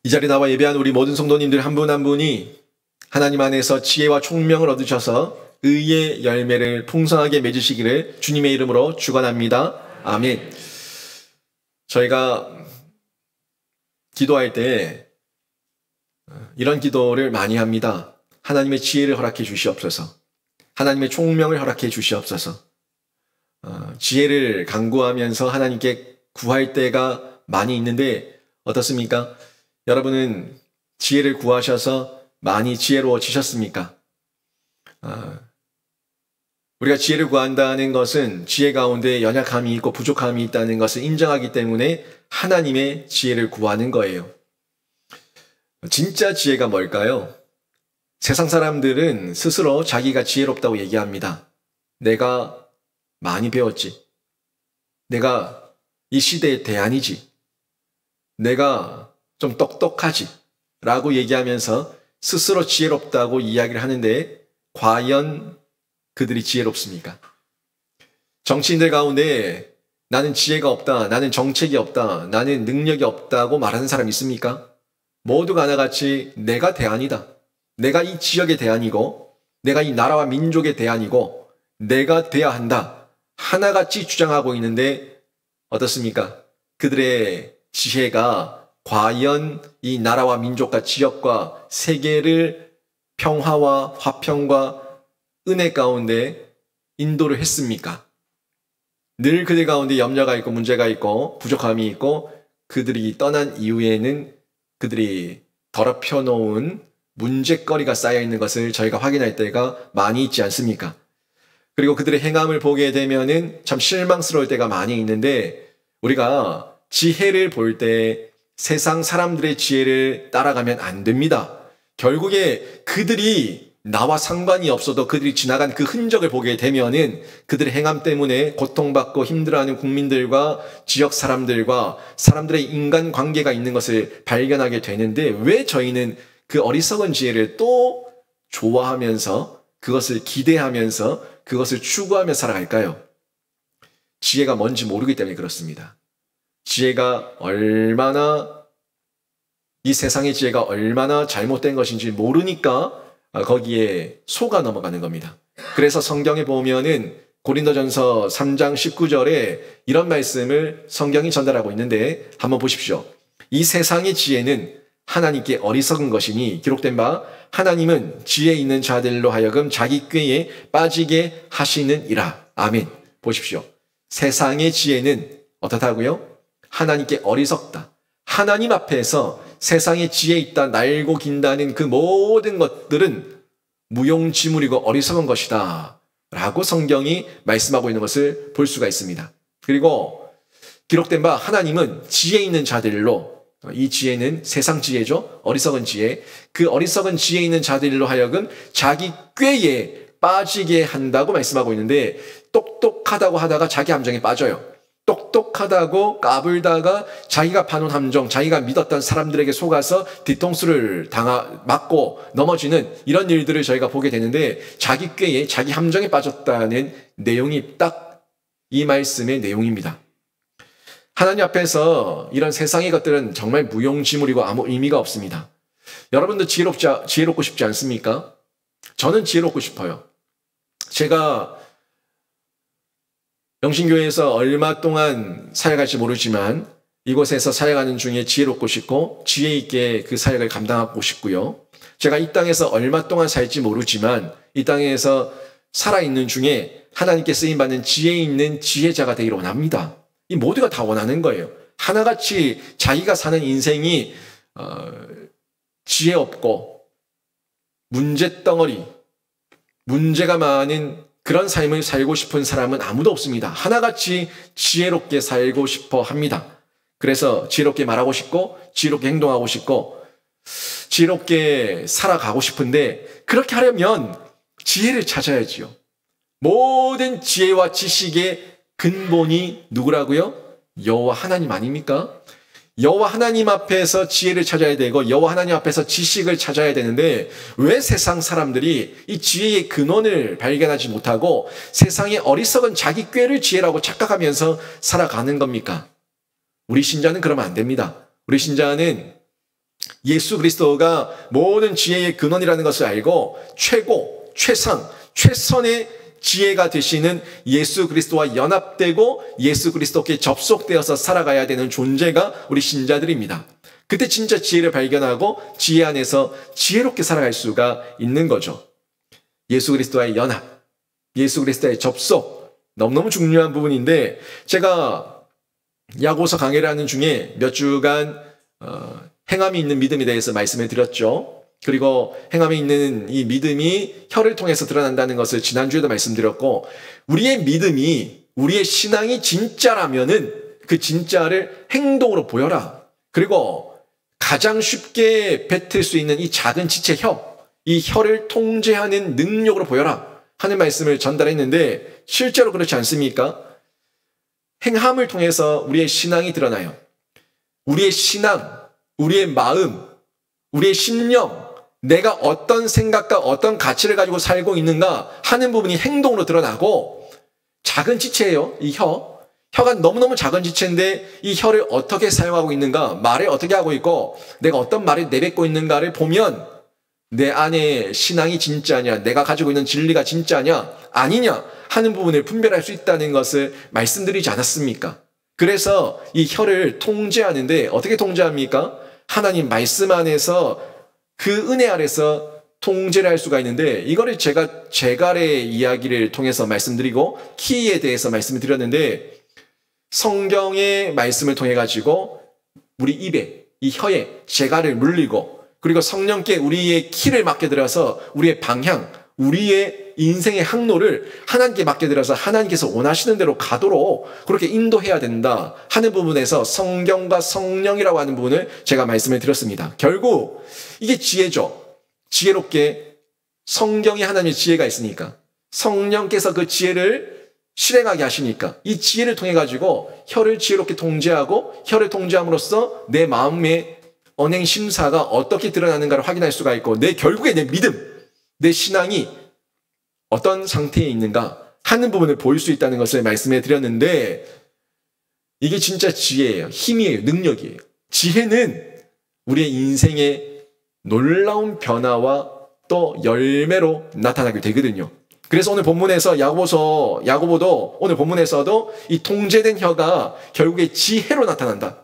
이 자리에 나와 예배한 우리 모든 성도님들 한 분 한 분이 하나님 안에서 지혜와 총명을 얻으셔서 의의 열매를 풍성하게 맺으시기를 주님의 이름으로 축원합니다. 아멘. 저희가 기도할 때 이런 기도를 많이 합니다. 하나님의 지혜를 허락해 주시옵소서. 하나님의 총명을 허락해 주시옵소서. 지혜를 간구하면서 하나님께 구할 때가 많이 있는데 어떻습니까? 여러분은 지혜를 구하셔서 많이 지혜로워지셨습니까? 우리가 지혜를 구한다는 것은 지혜 가운데 연약함이 있고 부족함이 있다는 것을 인정하기 때문에 하나님의 지혜를 구하는 거예요. 진짜 지혜가 뭘까요? 세상 사람들은 스스로 자기가 지혜롭다고 얘기합니다. 내가 많이 배웠지. 내가 이 시대의 대안이지. 내가 좀 똑똑하지. 라고 얘기하면서 스스로 지혜롭다고 이야기를 하는데 과연 그들이 지혜롭습니까? 정치인들 가운데 나는 지혜가 없다, 나는 정책이 없다, 나는 능력이 없다고 말하는 사람 있습니까? 모두가 하나같이 내가 대안이다. 내가 이 지역의 대안이고 내가 이 나라와 민족의 대안이고 내가 돼야 한다. 하나같이 주장하고 있는데 어떻습니까? 그들의 지혜가 과연 이 나라와 민족과 지역과 세계를 평화와 화평과 은혜 가운데 인도를 했습니까? 늘 그들 가운데 염려가 있고 문제가 있고 부족함이 있고 그들이 떠난 이후에는 그들이 더럽혀 놓은 문제거리가 쌓여 있는 것을 저희가 확인할 때가 많이 있지 않습니까? 그리고 그들의 행함을 보게 되면은 참 실망스러울 때가 많이 있는데 우리가 지혜를 볼 때 세상 사람들의 지혜를 따라가면 안 됩니다. 결국에 그들이 나와 상관이 없어도 그들이 지나간 그 흔적을 보게 되면은 그들의 행함 때문에 고통받고 힘들어하는 국민들과 지역 사람들과 사람들의 인간관계가 있는 것을 발견하게 되는데 왜 저희는 그 어리석은 지혜를 또 좋아하면서 그것을 기대하면서 그것을 추구하며 살아갈까요? 지혜가 뭔지 모르기 때문에 그렇습니다. 지혜가 얼마나 이 세상의 지혜가 얼마나 잘못된 것인지 모르니까 거기에 속아 넘어가는 겁니다. 그래서 성경에 보면은 고린도전서 3장 19절에 이런 말씀을 성경이 전달하고 있는데 한번 보십시오. 이 세상의 지혜는 하나님께 어리석은 것이니 기록된 바 하나님은 지혜 있는 자들로 하여금 자기 꾀에 빠지게 하시느니라. 아멘. 보십시오. 세상의 지혜는 어떻다고요? 하나님께 어리석다. 하나님 앞에서 세상에 지혜 있다 날고 긴다는 그 모든 것들은 무용지물이고 어리석은 것이다 라고 성경이 말씀하고 있는 것을 볼 수가 있습니다. 그리고 기록된 바 하나님은 지혜 있는 자들로, 이 지혜는 세상 지혜죠. 어리석은 지혜. 그 어리석은 지혜 있는 자들로 하여금 자기 꾀에 빠지게 한다고 말씀하고 있는데 똑똑하다고 하다가 자기 함정에 빠져요. 똑똑하다고 까불다가 자기가 파놓은 함정, 자기가 믿었던 사람들에게 속아서 뒤통수를 맞고 넘어지는 이런 일들을 저희가 보게 되는데 자기 꾀에 자기 함정에 빠졌다는 내용이 딱 이 말씀의 내용입니다. 하나님 앞에서 이런 세상의 것들은 정말 무용지물이고 아무 의미가 없습니다. 여러분도 지혜롭고 싶지 않습니까? 저는 지혜롭고 싶어요. 제가 영신교회에서 얼마 동안 사역할지 모르지만 이곳에서 사역하는 중에 지혜롭고 싶고 지혜 있게 그 사역을 감당하고 싶고요. 제가 이 땅에서 얼마 동안 살지 모르지만 이 땅에서 살아있는 중에 하나님께 쓰임받는 지혜 있는 지혜자가 되기를 원합니다. 이 모두가 다 원하는 거예요. 하나같이 자기가 사는 인생이 지혜 없고 문제덩어리, 문제가 많은 그런 삶을 살고 싶은 사람은 아무도 없습니다. 하나같이 지혜롭게 살고 싶어 합니다. 그래서 지혜롭게 말하고 싶고 지혜롭게 행동하고 싶고 지혜롭게 살아가고 싶은데 그렇게 하려면 지혜를 찾아야지요. 모든 지혜와 지식의 근본이 누구라고요? 여호와 하나님 아닙니까? 여호와 하나님 앞에서 지혜를 찾아야 되고 여호와 하나님 앞에서 지식을 찾아야 되는데 왜 세상 사람들이 이 지혜의 근원을 발견하지 못하고 세상의 어리석은 자기 꾀를 지혜라고 착각하면서 살아가는 겁니까? 우리 신자는 그러면 안 됩니다. 우리 신자는 예수 그리스도가 모든 지혜의 근원이라는 것을 알고 최고, 최상, 최선의 지혜가 되시는 예수 그리스도와 연합되고 예수 그리스도께 접속되어서 살아가야 되는 존재가 우리 신자들입니다. 그때 진짜 지혜를 발견하고 지혜 안에서 지혜롭게 살아갈 수가 있는 거죠. 예수 그리스도와의 연합, 예수 그리스도와의 접속, 너무너무 중요한 부분인데, 제가 야고보서 강해를 하는 중에 몇 주간 행함이 있는 믿음에 대해서 말씀을 드렸죠. 그리고 행함이 있는 이 믿음이 혀를 통해서 드러난다는 것을 지난주에도 말씀드렸고, 우리의 믿음이, 우리의 신앙이 진짜라면은 그 진짜를 행동으로 보여라. 그리고 가장 쉽게 뱉을 수 있는 이 작은 지체 혀, 이 혀를 통제하는 능력으로 보여라 하는 말씀을 전달했는데, 실제로 그렇지 않습니까? 행함을 통해서 우리의 신앙이 드러나요. 우리의 신앙, 우리의 마음, 우리의 심령, 내가 어떤 생각과 어떤 가치를 가지고 살고 있는가 하는 부분이 행동으로 드러나고, 작은 지체예요, 이 혀. 혀가 너무너무 작은 지체인데 이 혀를 어떻게 사용하고 있는가, 말을 어떻게 하고 있고, 내가 어떤 말을 내뱉고 있는가를 보면 내 안에 신앙이 진짜냐, 내가 가지고 있는 진리가 진짜냐, 아니냐 하는 부분을 분별할 수 있다는 것을 말씀드리지 않았습니까? 그래서 이 혀를 통제하는데 어떻게 통제합니까? 하나님 말씀 안에서 그 은혜 아래서 통제를 할 수가 있는데, 이거를 제가 제갈의 이야기를 통해서 말씀드리고 키에 대해서 말씀을 드렸는데, 성경의 말씀을 통해 가지고 우리 입에, 이 혀에 제갈을 물리고, 그리고 성령께 우리의 키를 맡겨드려서 우리의 방향, 우리의 인생의 항로를 하나님께 맡겨드려서 하나님께서 원하시는 대로 가도록 그렇게 인도해야 된다 하는 부분에서 성경과 성령이라고 하는 부분을 제가 말씀을 드렸습니다. 결국 이게 지혜죠. 지혜롭게 성경에 하나님의 지혜가 있으니까, 성령께서 그 지혜를 실행하게 하시니까 이 지혜를 통해 가지고 혀를 지혜롭게 통제하고, 혀를 통제함으로써 내 마음의 언행 심사가 어떻게 드러나는가를 확인할 수가 있고, 결국에 내 믿음, 내 신앙이 어떤 상태에 있는가 하는 부분을 보일 수 있다는 것을 말씀해 드렸는데, 이게 진짜 지혜예요. 힘이에요. 능력이에요. 지혜는 우리의 인생의 놀라운 변화와 또 열매로 나타나게 되거든요. 그래서 오늘 본문에서 야고보도 오늘 본문에서도 이 통제된 혀가 결국에 지혜로 나타난다.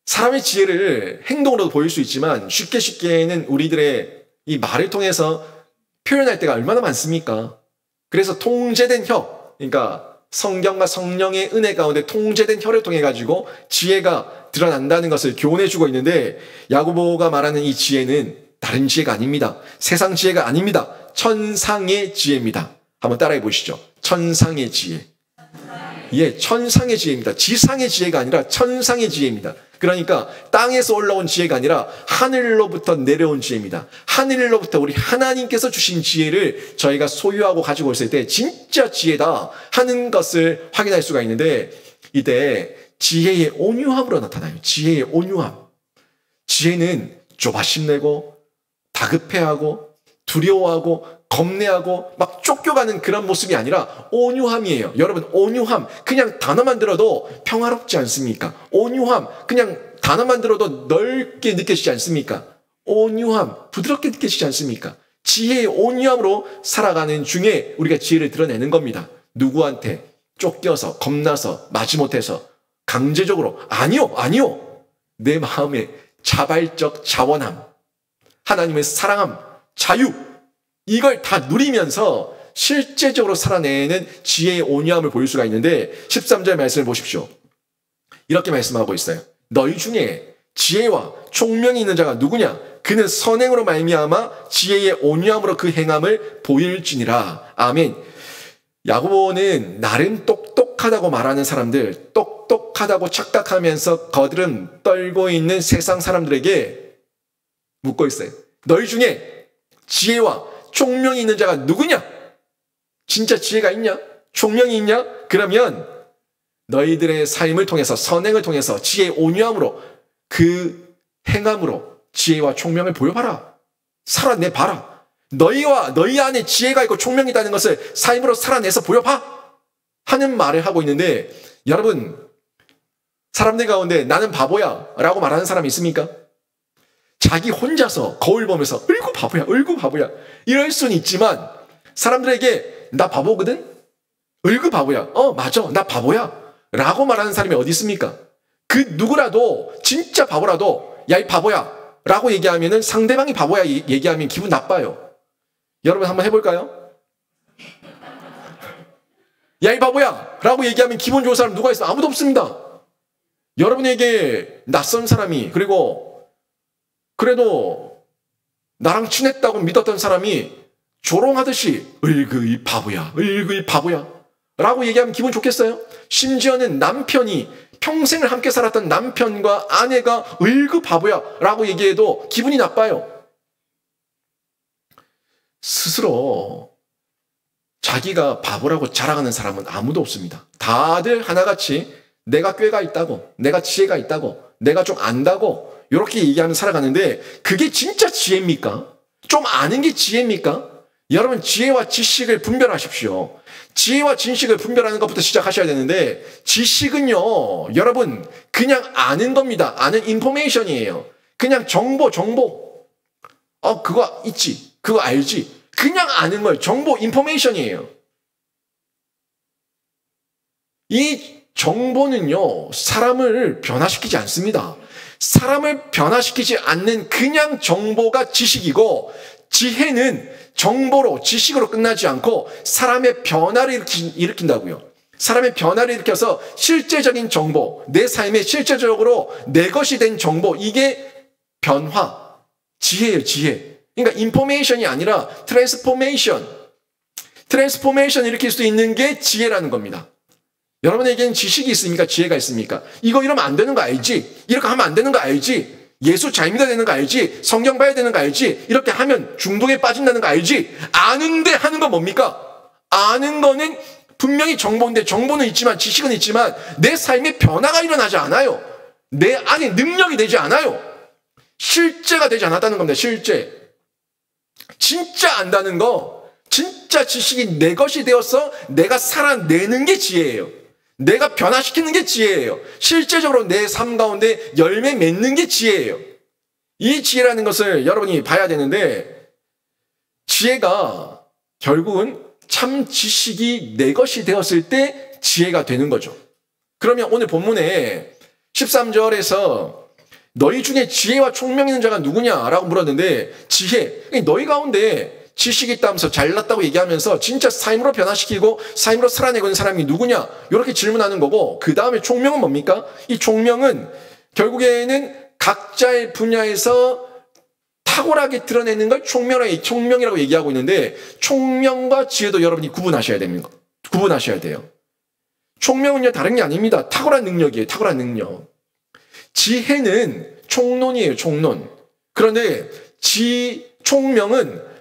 사람의 지혜를 행동으로도 보일 수 있지만 쉽게는 우리들의 이 말을 통해서 표현할 때가 얼마나 많습니까? 그래서 통제된 혀, 그러니까 성경과 성령의 은혜 가운데 통제된 혀를 통해 가지고 지혜가 드러난다는 것을 교훈해 주고 있는데, 야고보가 말하는 이 지혜는 다른 지혜가 아닙니다. 세상 지혜가 아닙니다. 천상의 지혜입니다. 한번 따라해 보시죠. 천상의 지혜. 예, 천상의 지혜입니다. 지상의 지혜가 아니라 천상의 지혜입니다. 그러니까 땅에서 올라온 지혜가 아니라 하늘로부터 내려온 지혜입니다. 하늘로부터 우리 하나님께서 주신 지혜를 저희가 소유하고 가지고 있을 때 진짜 지혜다 하는 것을 확인할 수가 있는데, 이때 지혜의 온유함으로 나타나요. 지혜의 온유함. 지혜는 조바심 내고 다급해하고 두려워하고 겁내하고 막 쫓겨가는 그런 모습이 아니라 온유함이에요. 여러분, 온유함 그냥 단어만 들어도 평화롭지 않습니까? 온유함 그냥 단어만 들어도 넓게 느껴지지 않습니까? 온유함 부드럽게 느껴지지 않습니까? 지혜의 온유함으로 살아가는 중에 우리가 지혜를 드러내는 겁니다. 누구한테 쫓겨서 겁나서 마지못해서 강제적으로 아니요. 내 마음의 자발적 자원함, 하나님의 사랑함, 자유, 이걸 다 누리면서 실제적으로 살아내는 지혜의 온유함을 보일 수가 있는데, 13절 말씀을 보십시오. 이렇게 말씀하고 있어요. 너희 중에 지혜와 총명이 있는 자가 누구냐? 그는 선행으로 말미암아 지혜의 온유함으로 그 행함을 보일지니라. 아멘. 야고보는 나름 똑똑하다고 말하는 사람들, 똑똑하다고 착각하면서 거드름 떨고 있는 세상 사람들에게 묻고 있어요. 너희 중에 지혜와 총명이 있는 자가 누구냐? 진짜 지혜가 있냐? 총명이 있냐? 그러면 너희들의 삶을 통해서, 선행을 통해서 지혜의 온유함으로 그 행함으로 지혜와 총명을 보여봐라. 살아내봐라. 너희 안에 지혜가 있고 총명이 있다는 것을 삶으로 살아내서 보여봐 하는 말을 하고 있는데, 여러분, 사람들 가운데 나는 바보야 라고 말하는 사람이 있습니까? 자기 혼자서 거울 보면서 으이구 바보야, 으이구 바보야 이럴 수는 있지만 사람들에게 나 바보거든? 으이구 바보야, 맞아 나 바보야 라고 말하는 사람이 어디 있습니까? 그 누구라도 진짜 바보라도 야 이 바보야 라고 얘기하면은 상대방이 바보야 얘기하면 기분 나빠요. 여러분 한번 해볼까요? 야 이 바보야 라고 얘기하면 기분 좋은 사람 누가 있어? 아무도 없습니다. 여러분에게 낯선 사람이 그리고 그래도 나랑 친했다고 믿었던 사람이 조롱하듯이 으이구 이 바보야, 으이구 이 바보야 라고 얘기하면 기분 좋겠어요? 심지어는 남편이 평생을 함께 살았던 남편과 아내가 으이구 바보야 라고 얘기해도 기분이 나빠요. 스스로 자기가 바보라고 자랑하는 사람은 아무도 없습니다. 다들 하나같이 내가 꾀가 있다고, 내가 지혜가 있다고, 내가 좀 안다고 이렇게 얘기하면 살아가는데 그게 진짜 지혜입니까? 좀 아는 게 지혜입니까? 여러분 지혜와 지식을 분별하십시오. 지혜와 진식을 분별하는 것부터 시작하셔야 되는데 지식은요 여러분 그냥 아는 겁니다. 아는 인포메이션이에요. 그냥 정보 그거 있지 그거 알지 그냥 아는 걸 정보 인포메이션이에요. 이 정보는요 사람을 변화시키지 않습니다. 사람을 변화시키지 않는 그냥 정보가 지식이고 지혜는 정보로 지식으로 끝나지 않고 사람의 변화를 일으킨다고요. 사람의 변화를 일으켜서 실제적인 정보, 내 삶에 실제적으로 내 것이 된 정보 이게 변화, 지혜예요. 지혜. 그러니까 인포메이션이 아니라 트랜스포메이션 일으킬 수 있는 게 지혜라는 겁니다. 여러분에게는 지식이 있습니까? 지혜가 있습니까? 이거 이러면 안 되는 거 알지? 이렇게 하면 안 되는 거 알지? 예수 잘 믿어야 되는 거 알지? 성경 봐야 되는 거 알지? 이렇게 하면 중독에 빠진다는 거 알지? 아는데 하는 건 뭡니까? 아는 거는 분명히 정보인데 정보는 있지만 지식은 있지만 내 삶에 변화가 일어나지 않아요. 내 안에 능력이 되지 않아요. 실제가 되지 않았다는 겁니다. 실제. 진짜 안다는 거, 진짜 지식이 내 것이 되어서 내가 살아내는 게 지혜예요. 내가 변화시키는 게 지혜예요. 실제적으로 내 삶 가운데 열매 맺는 게 지혜예요. 이 지혜라는 것을 여러분이 봐야 되는데 지혜가 결국은 참 지식이 내 것이 되었을 때 지혜가 되는 거죠. 그러면 오늘 본문에 13절에서 너희 중에 지혜와 총명 있는 자가 누구냐라고 물었는데 지혜, 너희 가운데 지식이 있다면서 잘났다고 얘기하면서 진짜 삶으로 변화시키고 삶으로 살아내고 있는 사람이 누구냐 이렇게 질문하는 거고 그 다음에 총명은 뭡니까? 이 총명은 결국에는 각자의 분야에서 탁월하게 드러내는 걸 총명이라고 얘기하고 있는데 총명과 지혜도 여러분이 구분하셔야 됩니다. 구분하셔야 돼요. 총명은요 다른 게 아닙니다. 탁월한 능력이에요. 탁월한 능력. 지혜는 총론이에요. 총론. 그런데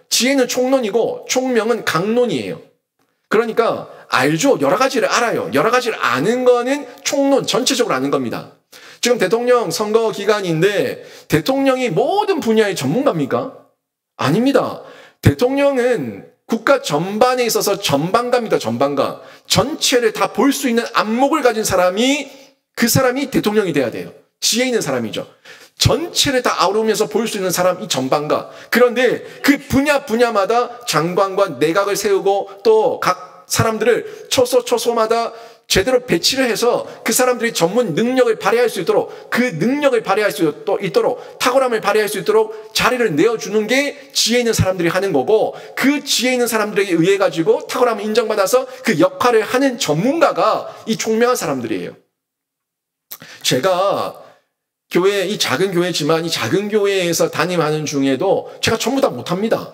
지혜는 총론이고 총명은 강론이에요. 그러니까 알죠. 여러 가지를 알아요. 여러 가지를 아는 거는 총론, 전체적으로 아는 겁니다. 지금 대통령 선거 기간인데 대통령이 모든 분야의 전문가입니까? 아닙니다. 대통령은 국가 전반에 있어서 전반가입니다. 전반가. 전체를 다 볼 수 있는 안목을 가진 사람이 그 사람이 대통령이 돼야 돼요. 지혜 있는 사람이죠. 전체를 다 아우르면서 볼 수 있는 사람이 전반가. 그런데 그 분야마다 장관과 내각을 세우고 또 각 사람들을 초소마다 제대로 배치를 해서 그 사람들이 전문 능력을 발휘할 수 있도록 그 능력을 발휘할 수 있도록 탁월함을 발휘할 수 있도록 자리를 내어주는 게 지혜 있는 사람들이 하는 거고 그 지혜 있는 사람들에게 의해 가지고 탁월함을 인정받아서 그 역할을 하는 전문가가 이 총명한 사람들이에요. 제가 이 작은 교회지만 이 작은 교회에서 담임하는 중에도 제가 전부 다 못합니다.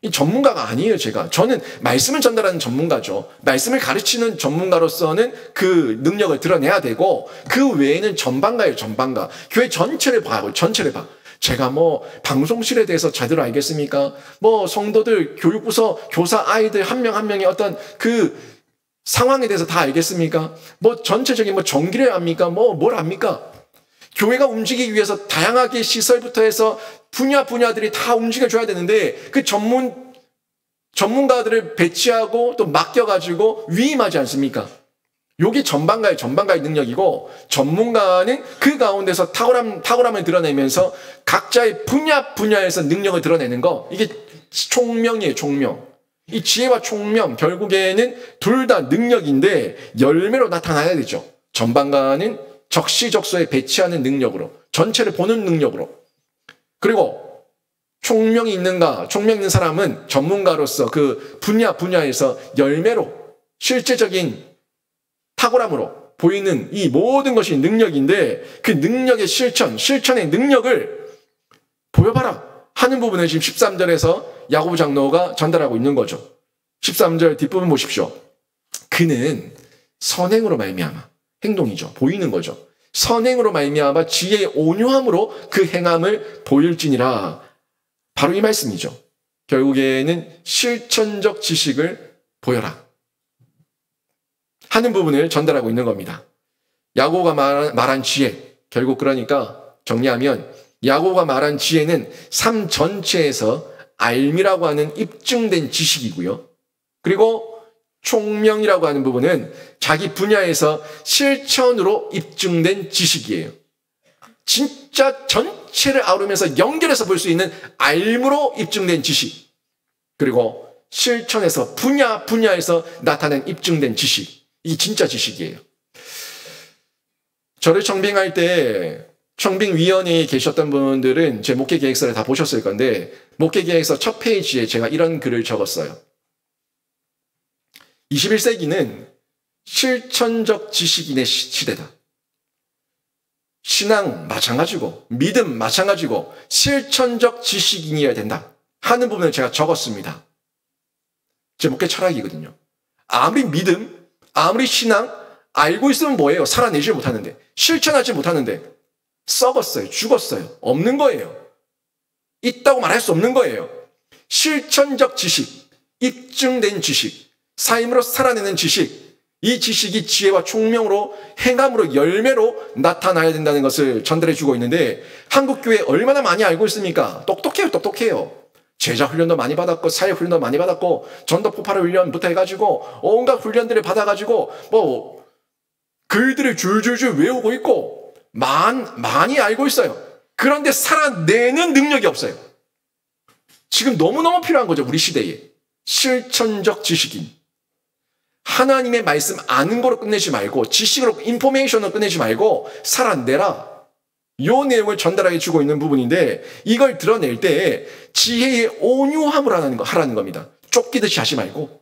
이 전문가가 아니에요, 제가. 저는 말씀을 전달하는 전문가죠. 말씀을 가르치는 전문가로서는 그 능력을 드러내야 되고 그 외에는 전반가예요, 전반가. 교회 전체를 봐요, 전체를 봐. 제가 방송실에 대해서 제대로 알겠습니까? 성도들, 교육부서, 교사 아이들 한 명 한 명의 어떤 그 상황에 대해서 다 알겠습니까? 전체적인 전기를 압니까? 뭘 압니까? 교회가 움직이기 위해서 다양하게 시설부터 해서 분야들이 다 움직여줘야 되는데 그 전문가들을 배치하고 또 맡겨가지고 위임하지 않습니까? 요게 전반가의 능력이고, 전문가는 그 가운데서 탁월함을 드러내면서 각자의 분야에서 능력을 드러내는 거, 이게 총명이에요, 총명. 이 지혜와 총명, 결국에는 둘 다 능력인데 열매로 나타나야 되죠. 전반가는 적시적소에 배치하는 능력으로, 전체를 보는 능력으로. 그리고 총명이 있는 사람은 전문가로서 그 분야에서 열매로, 실제적인 탁월함으로 보이는 이 모든 것이 능력인데, 그 능력의 실천의 능력을 보여봐라 하는 부분을 지금 13절에서 야고보 장로가 전달하고 있는 거죠. 13절 뒷부분 보십시오. 그는 선행으로 말미암아, 행동이죠. 보이는 거죠. 선행으로 말미암아 지혜의 온유함으로 그 행함을 보일지니라. 바로 이 말씀이죠. 결국에는 실천적 지식을 보여라 하는 부분을 전달하고 있는 겁니다. 야고보가 말한 지혜, 결국 그러니까 정리하면 야고보가 말한 지혜는 삶 전체에서 알미라고 하는 입증된 지식이고요. 그리고 총명이라고 하는 부분은 자기 분야에서 실천으로 입증된 지식이에요. 진짜 전체를 아우르면서 연결해서 볼 수 있는 알무로 입증된 지식. 그리고 실천에서 분야에서 나타낸 입증된 지식. 이 진짜 지식이에요. 저를 청빙할 때 청빙위원회에 계셨던 분들은 제 목회계획서를 다 보셨을 건데, 목회계획서 첫 페이지에 제가 이런 글을 적었어요. 21세기는 실천적 지식인의 시대다. 신앙 마찬가지고 믿음 마찬가지고 실천적 지식인이어야 된다 하는 부분을 제가 적었습니다. 제 목회 철학이거든요. 아무리 믿음, 아무리 신앙 알고 있으면 뭐예요? 살아내지 못하는데, 실천하지 못하는데 썩었어요. 죽었어요. 없는 거예요. 있다고 말할 수 없는 거예요. 실천적 지식, 입증된 지식, 삶으로 살아내는 지식, 이 지식이 지혜와 총명으로 행함으로 열매로 나타나야 된다는 것을 전달해 주고 있는데, 한국교회 얼마나 많이 알고 있습니까? 똑똑해요. 제자 훈련도 많이 받았고, 사회 훈련도 많이 받았고, 전도 폭발 훈련부터 해가지고 온갖 훈련들을 받아가지고 글들을 줄줄줄 외우고 있고 많이 알고 있어요. 그런데 살아내는 능력이 없어요. 지금 너무너무 필요한 거죠. 우리 시대에 실천적 지식인, 하나님의 말씀 아는 거로 끝내지 말고, 지식으로 인포메이션으로 끝내지 말고 살아내라. 이 내용을 전달하게 주고 있는 부분인데, 이걸 드러낼 때 지혜의 온유함을 하라는 겁니다. 쫓기듯이 하지 말고,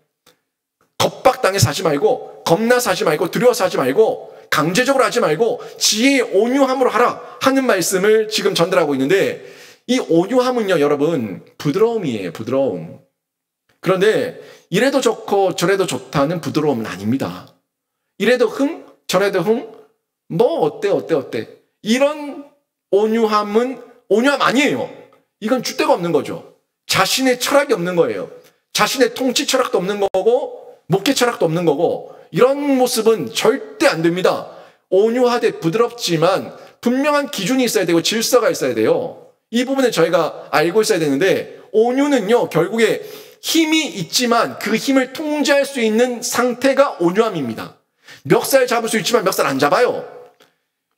겁박당해서 하지 말고, 겁나서 하지 말고, 두려워서 하지 말고, 강제적으로 하지 말고 지혜의 온유함으로 하라 하는 말씀을 지금 전달하고 있는데, 이 온유함은요, 여러분, 부드러움이에요. 부드러움. 그런데 이래도 좋고 저래도 좋다는 부드러움은 아닙니다. 이래도 흥, 저래도 흥, 뭐 어때 이런 온유함은 온유함 아니에요. 이건 줏대가 없는 거죠. 자신의 철학이 없는 거예요. 자신의 통치 철학도 없는 거고 목회 철학도 없는 거고, 이런 모습은 절대 안 됩니다. 온유하되 부드럽지만 분명한 기준이 있어야 되고 질서가 있어야 돼요. 이 부분을 저희가 알고 있어야 되는데, 온유는요, 결국에 힘이 있지만 그 힘을 통제할 수 있는 상태가 온유함입니다. 멱살 잡을 수 있지만 멱살 안 잡아요.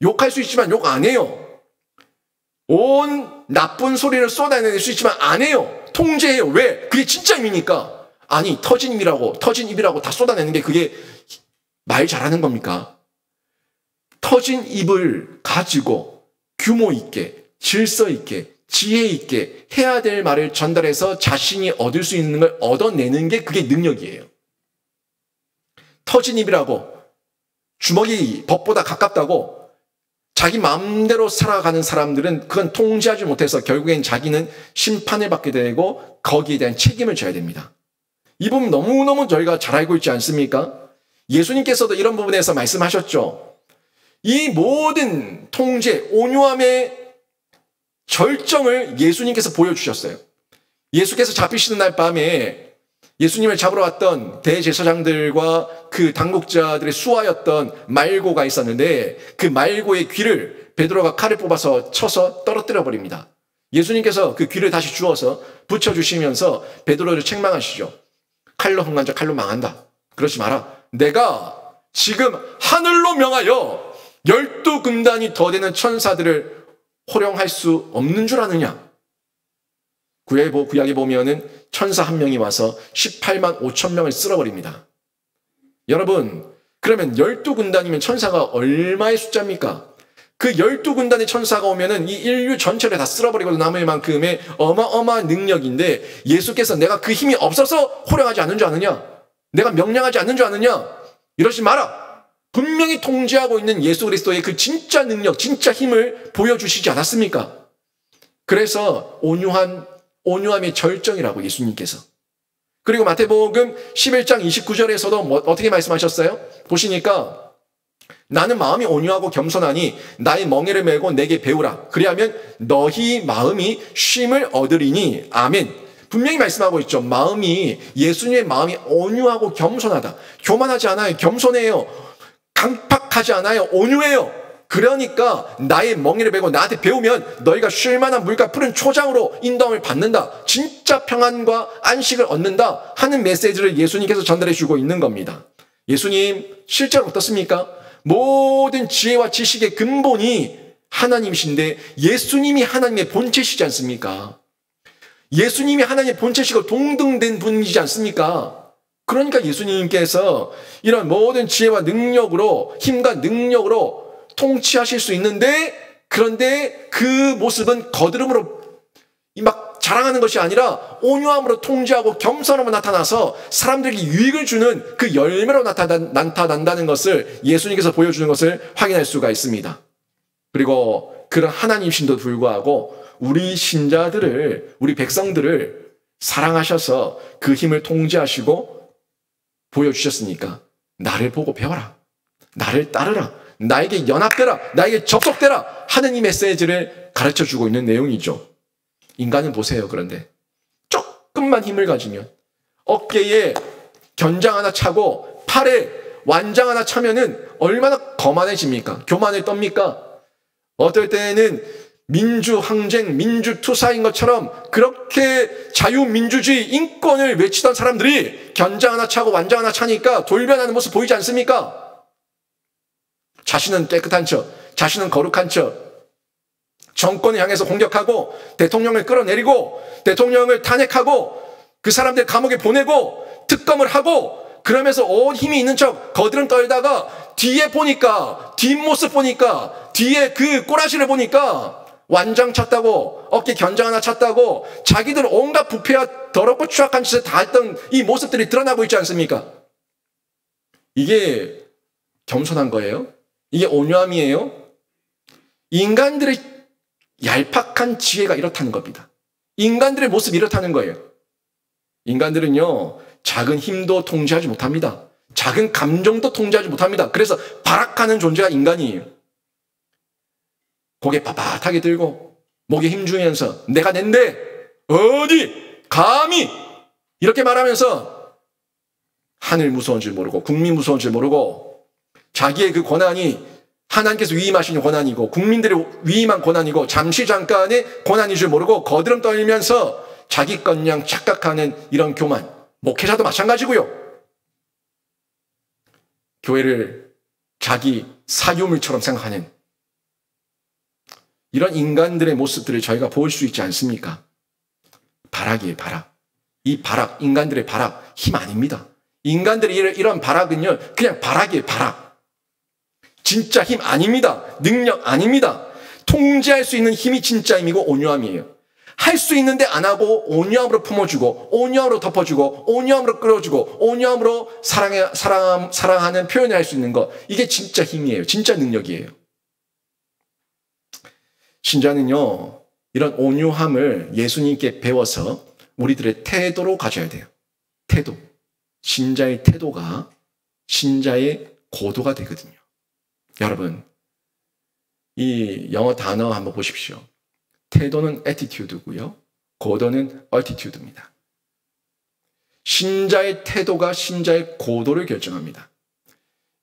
욕할 수 있지만 욕 안 해요. 온 나쁜 소리를 쏟아낼 수 있지만 안 해요. 통제해요. 왜? 그게 진짜 힘이니까. 아니, 터진 입이라고 다 쏟아내는 게 그게 말 잘하는 겁니까? 터진 입을 가지고 규모 있게, 질서 있게, 지혜 있게 해야 될 말을 전달해서 자신이 얻을 수 있는 걸 얻어내는 게 그게 능력이에요. 터진 입이라고, 주먹이 법보다 가깝다고 자기 마음대로 살아가는 사람들은 그건 통제하지 못해서 결국엔 자기는 심판을 받게 되고 거기에 대한 책임을 져야 됩니다. 이 부분 너무너무 저희가 잘 알고 있지 않습니까? 예수님께서도 이런 부분에서 말씀하셨죠. 이 모든 통제, 온유함의 절정을 예수님께서 보여주셨어요. 예수께서 잡히시는 날 밤에 예수님을 잡으러 왔던 대제사장들과 그 당국자들의 수하였던 말고가 있었는데, 그 말고의 귀를 베드로가 칼을 뽑아서 쳐서 떨어뜨려 버립니다. 예수님께서 그 귀를 다시 주워서 붙여주시면서 베드로를 책망하시죠. 칼로 흥한 자 칼로 망한다. 그러지 마라. 내가 지금 하늘로 명하여 12군단이 더 되는 천사들을 호령할 수 없는 줄 아느냐? 구약에 보면은 천사 한 명이 와서 18만 5천 명을 쓸어버립니다. 여러분, 그러면 12군단이면 천사가 얼마의 숫자입니까? 그 12군단의 천사가 오면은 이 인류 전체를 다 쓸어버리고 남을 만큼의 어마어마한 능력인데, 예수께서 내가 그 힘이 없어서 호령하지 않는 줄 아느냐? 내가 명령하지 않는 줄 아느냐? 이러지 마라. 분명히 통제하고 있는 예수 그리스도의 그 진짜 능력, 진짜 힘을 보여주시지 않았습니까? 그래서 온유함의 절정이라고 예수님께서. 그리고 마태복음 11장 29절에서도 어떻게 말씀하셨어요? 보시니까 나는 마음이 온유하고 겸손하니 나의 멍에를 메고 내게 배우라. 그리하면 너희 마음이 쉼을 얻으리니. 아멘. 분명히 말씀하고 있죠. 마음이, 예수님의 마음이 온유하고 겸손하다. 교만하지 않아요. 겸손해요. 강팍하지 않아요. 온유해요. 그러니까 나의 멍에를 메고 나한테 배우면 너희가 쉴 만한 물과 푸른 초장으로 인도함을 받는다. 진짜 평안과 안식을 얻는다 하는 메시지를 예수님께서 전달해 주고 있는 겁니다. 예수님 실제로 어떻습니까? 모든 지혜와 지식의 근본이 하나님이신데 예수님이 하나님의 본체시지 않습니까? 예수님이 하나님의 본체시고 동등된 분이지 않습니까? 그러니까 예수님께서 이런 모든 지혜와 능력으로, 힘과 능력으로 통치하실 수 있는데, 그런데 그 모습은 거드름으로 막 자랑하는 것이 아니라 온유함으로 통제하고 겸손함으로 나타나서 사람들에게 유익을 주는 그 열매로 나타난다는 것을 예수님께서 보여주는 것을 확인할 수가 있습니다. 그리고 그런 하나님신도 불구하고 우리 신자들을, 우리 백성들을 사랑하셔서 그 힘을 통제하시고 보여주셨으니까 나를 보고 배워라. 나를 따르라. 나에게 연합되라. 나에게 접속되라 하는 이 메시지를 가르쳐주고 있는 내용이죠. 인간은 보세요. 그런데 조금만 힘을 가지면 어깨에 견장 하나 차고 팔에 완장 하나 차면은 얼마나 거만해집니까? 교만을 떱니까? 어떨 때는 민주항쟁, 민주투사인 것처럼 그렇게 자유민주주의, 인권을 외치던 사람들이 견장 하나 차고 완장 하나 차니까 돌변하는 모습 보이지 않습니까? 자신은 깨끗한 척, 자신은 거룩한 척, 정권을 향해서 공격하고 대통령을 끌어내리고 대통령을 탄핵하고 그 사람들 감옥에 보내고 특검을 하고 그러면서 온 힘이 있는 척 거드름 떨다가 뒤에 보니까, 뒷모습 보니까, 뒤에 그 꼬라지를 보니까 완장 찼다고, 어깨 견장 하나 찼다고 자기들 온갖 부패와 더럽고 추악한 짓을 다 했던 이 모습들이 드러나고 있지 않습니까? 이게 겸손한 거예요? 이게 온유함이에요? 인간들의 얄팍한 지혜가 이렇다는 겁니다. 인간들의 모습이 이렇다는 거예요. 인간들은요, 작은 힘도 통제하지 못합니다. 작은 감정도 통제하지 못합니다. 그래서 발악하는 존재가 인간이에요. 고개 빳빳하게 들고 목에 힘주면서 내가 낸데 어디 감히 이렇게 말하면서 하늘 무서운 줄 모르고 국민 무서운 줄 모르고 자기의 그 권한이 하나님께서 위임하신 권한이고 국민들이 위임한 권한이고 잠시 잠깐의 권한인 줄 모르고 거드름 떨면서 자기 것냥 착각하는 이런 교만. 목회자도 마찬가지고요. 교회를 자기 사유물처럼 생각하는 이런 인간들의 모습들을 저희가 볼 수 있지 않습니까? 발악이에요, 발악. 이 발악, 인간들의 발악, 힘 아닙니다. 인간들의 이런 발악은요, 그냥 발악이에요, 발악. 진짜 힘 아닙니다. 능력 아닙니다. 통제할 수 있는 힘이 진짜 힘이고 온유함이에요. 할 수 있는데 안 하고 온유함으로 품어주고 온유함으로 덮어주고 온유함으로 끌어주고 온유함으로 사랑하는 표현을 할 수 있는 것. 이게 진짜 힘이에요. 진짜 능력이에요. 신자는요, 이런 온유함을 예수님께 배워서 우리들의 태도로 가져야 돼요. 태도. 신자의 태도가 신자의 고도가 되거든요. 여러분, 이 영어 단어 한번 보십시오. 태도는 attitude고요. 고도는 altitude입니다. 신자의 태도가 신자의 고도를 결정합니다.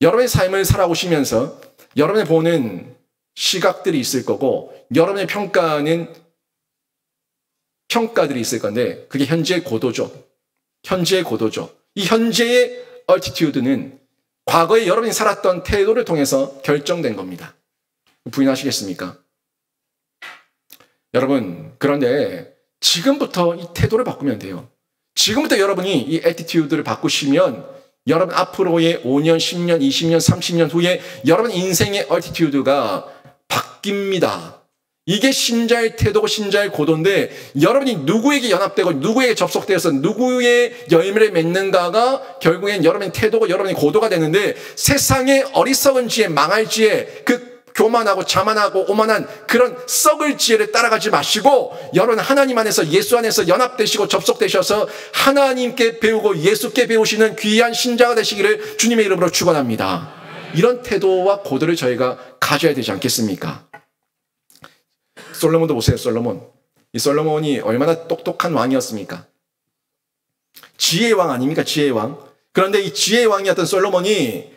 여러분의 삶을 살아오시면서 여러분이 보는 시각들이 있을 거고 여러분의 평가들이 있을 건데 그게 현재의 고도죠. 현재의 고도죠. 이 현재의 altitude는 과거에 여러분이 살았던 태도를 통해서 결정된 겁니다. 부인하시겠습니까? 여러분, 그런데 지금부터 이 태도를 바꾸면 돼요. 지금부터 여러분이 이 애티튜드를 바꾸시면 여러분 앞으로의 5년, 10년, 20년, 30년 후에 여러분 인생의 애티튜드가 바뀝니다. 이게 신자의 태도고 신자의 고도인데 여러분이 누구에게 연합되고 누구에게 접속되어서 누구의 열매를 맺는가가 결국엔 여러분의 태도고 여러분의 고도가 되는데 세상의 어리석은 지혜, 망할 지혜, 그 교만하고 자만하고 오만한 그런 썩을 지혜를 따라가지 마시고 여러분 하나님 안에서 예수 안에서 연합되시고 접속되셔서 하나님께 배우고 예수께 배우시는 귀한 신자가 되시기를 주님의 이름으로 축원합니다. 이런 태도와 고도를 저희가 가져야 되지 않겠습니까? 솔로몬도 보세요. 솔로몬. 이 솔로몬이 얼마나 똑똑한 왕이었습니까? 지혜의 왕 아닙니까? 지혜의 왕. 그런데 이 지혜의 왕이었던 솔로몬이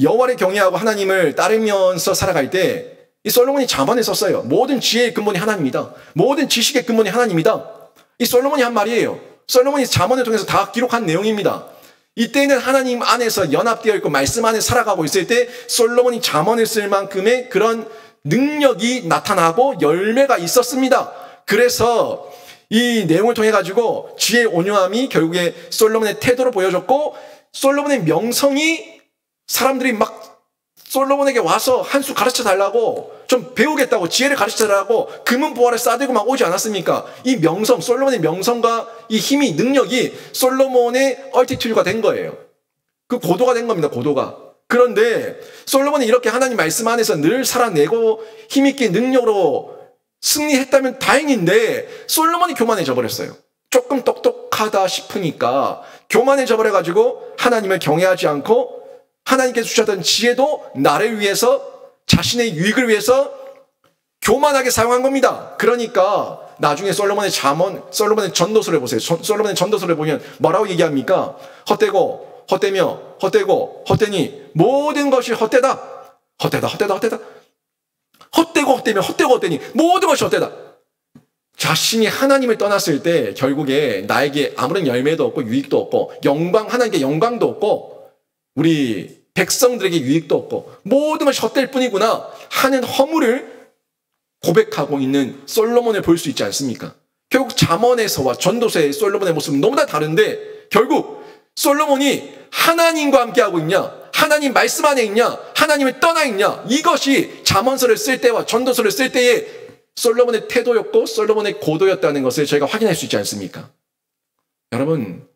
여호와를 경외하고 하나님을 따르면서 살아갈 때 이 솔로몬이 잠언을 썼어요. 모든 지혜의 근본이 하나님이다. 모든 지식의 근본이 하나님이다. 이 솔로몬이 한 말이에요. 솔로몬이 잠언을 통해서 다 기록한 내용입니다. 이때는 하나님 안에서 연합되어 있고 말씀 안에 살아가고 있을 때 솔로몬이 잠언을 쓸 만큼의 그런 능력이 나타나고 열매가 있었습니다. 그래서 이 내용을 통해 가지고 지혜의 온유함이 결국에 솔로몬의 태도로 보여졌고 솔로몬의 명성이 사람들이 막 솔로몬에게 와서 한 수 가르쳐 달라고 좀 배우겠다고 지혜를 가르쳐 달라고 금은 보화를 싸들고 막 오지 않았습니까? 이 명성, 솔로몬의 명성과 이 힘이 능력이 솔로몬의 얼티튜드가 된 거예요. 그 고도가 된 겁니다. 고도가. 그런데 솔로몬이 이렇게 하나님 말씀 안에서 늘 살아내고 힘있게 능력으로 승리했다면 다행인데 솔로몬이 교만해져 버렸어요. 조금 똑똑하다 싶으니까 교만해져 버려가지고 하나님을 경외하지 않고 하나님께서 주셨던 지혜도 나를 위해서 자신의 유익을 위해서 교만하게 사용한 겁니다. 그러니까 나중에 솔로몬의 잠언, 솔로몬의 전도서를 보세요. 솔로몬의 전도서를 보면 뭐라고 얘기합니까? 헛되고 헛되며 헛되고 헛되니 모든 것이 헛되다. 헛되다 헛되다 헛되다. 헛되고 헛되며 헛되고 헛되니 모든 것이 헛되다. 자신이 하나님을 떠났을 때 결국에 나에게 아무런 열매도 없고 유익도 없고 하나님께 영광도 없고 우리 백성들에게 유익도 없고 모든 것이 헛될 뿐이구나 하는 허물을 고백하고 있는 솔로몬을 볼 수 있지 않습니까? 결국 잠언에서와 전도서의 솔로몬의 모습은 너무나 다른데 결국 솔로몬이 하나님과 함께하고 있냐, 하나님 말씀 안에 있냐, 하나님을 떠나 있냐, 이것이 잠언서를 쓸 때와 전도서를 쓸 때의 솔로몬의 태도였고 솔로몬의 고도였다는 것을 저희가 확인할 수 있지 않습니까? 여러분,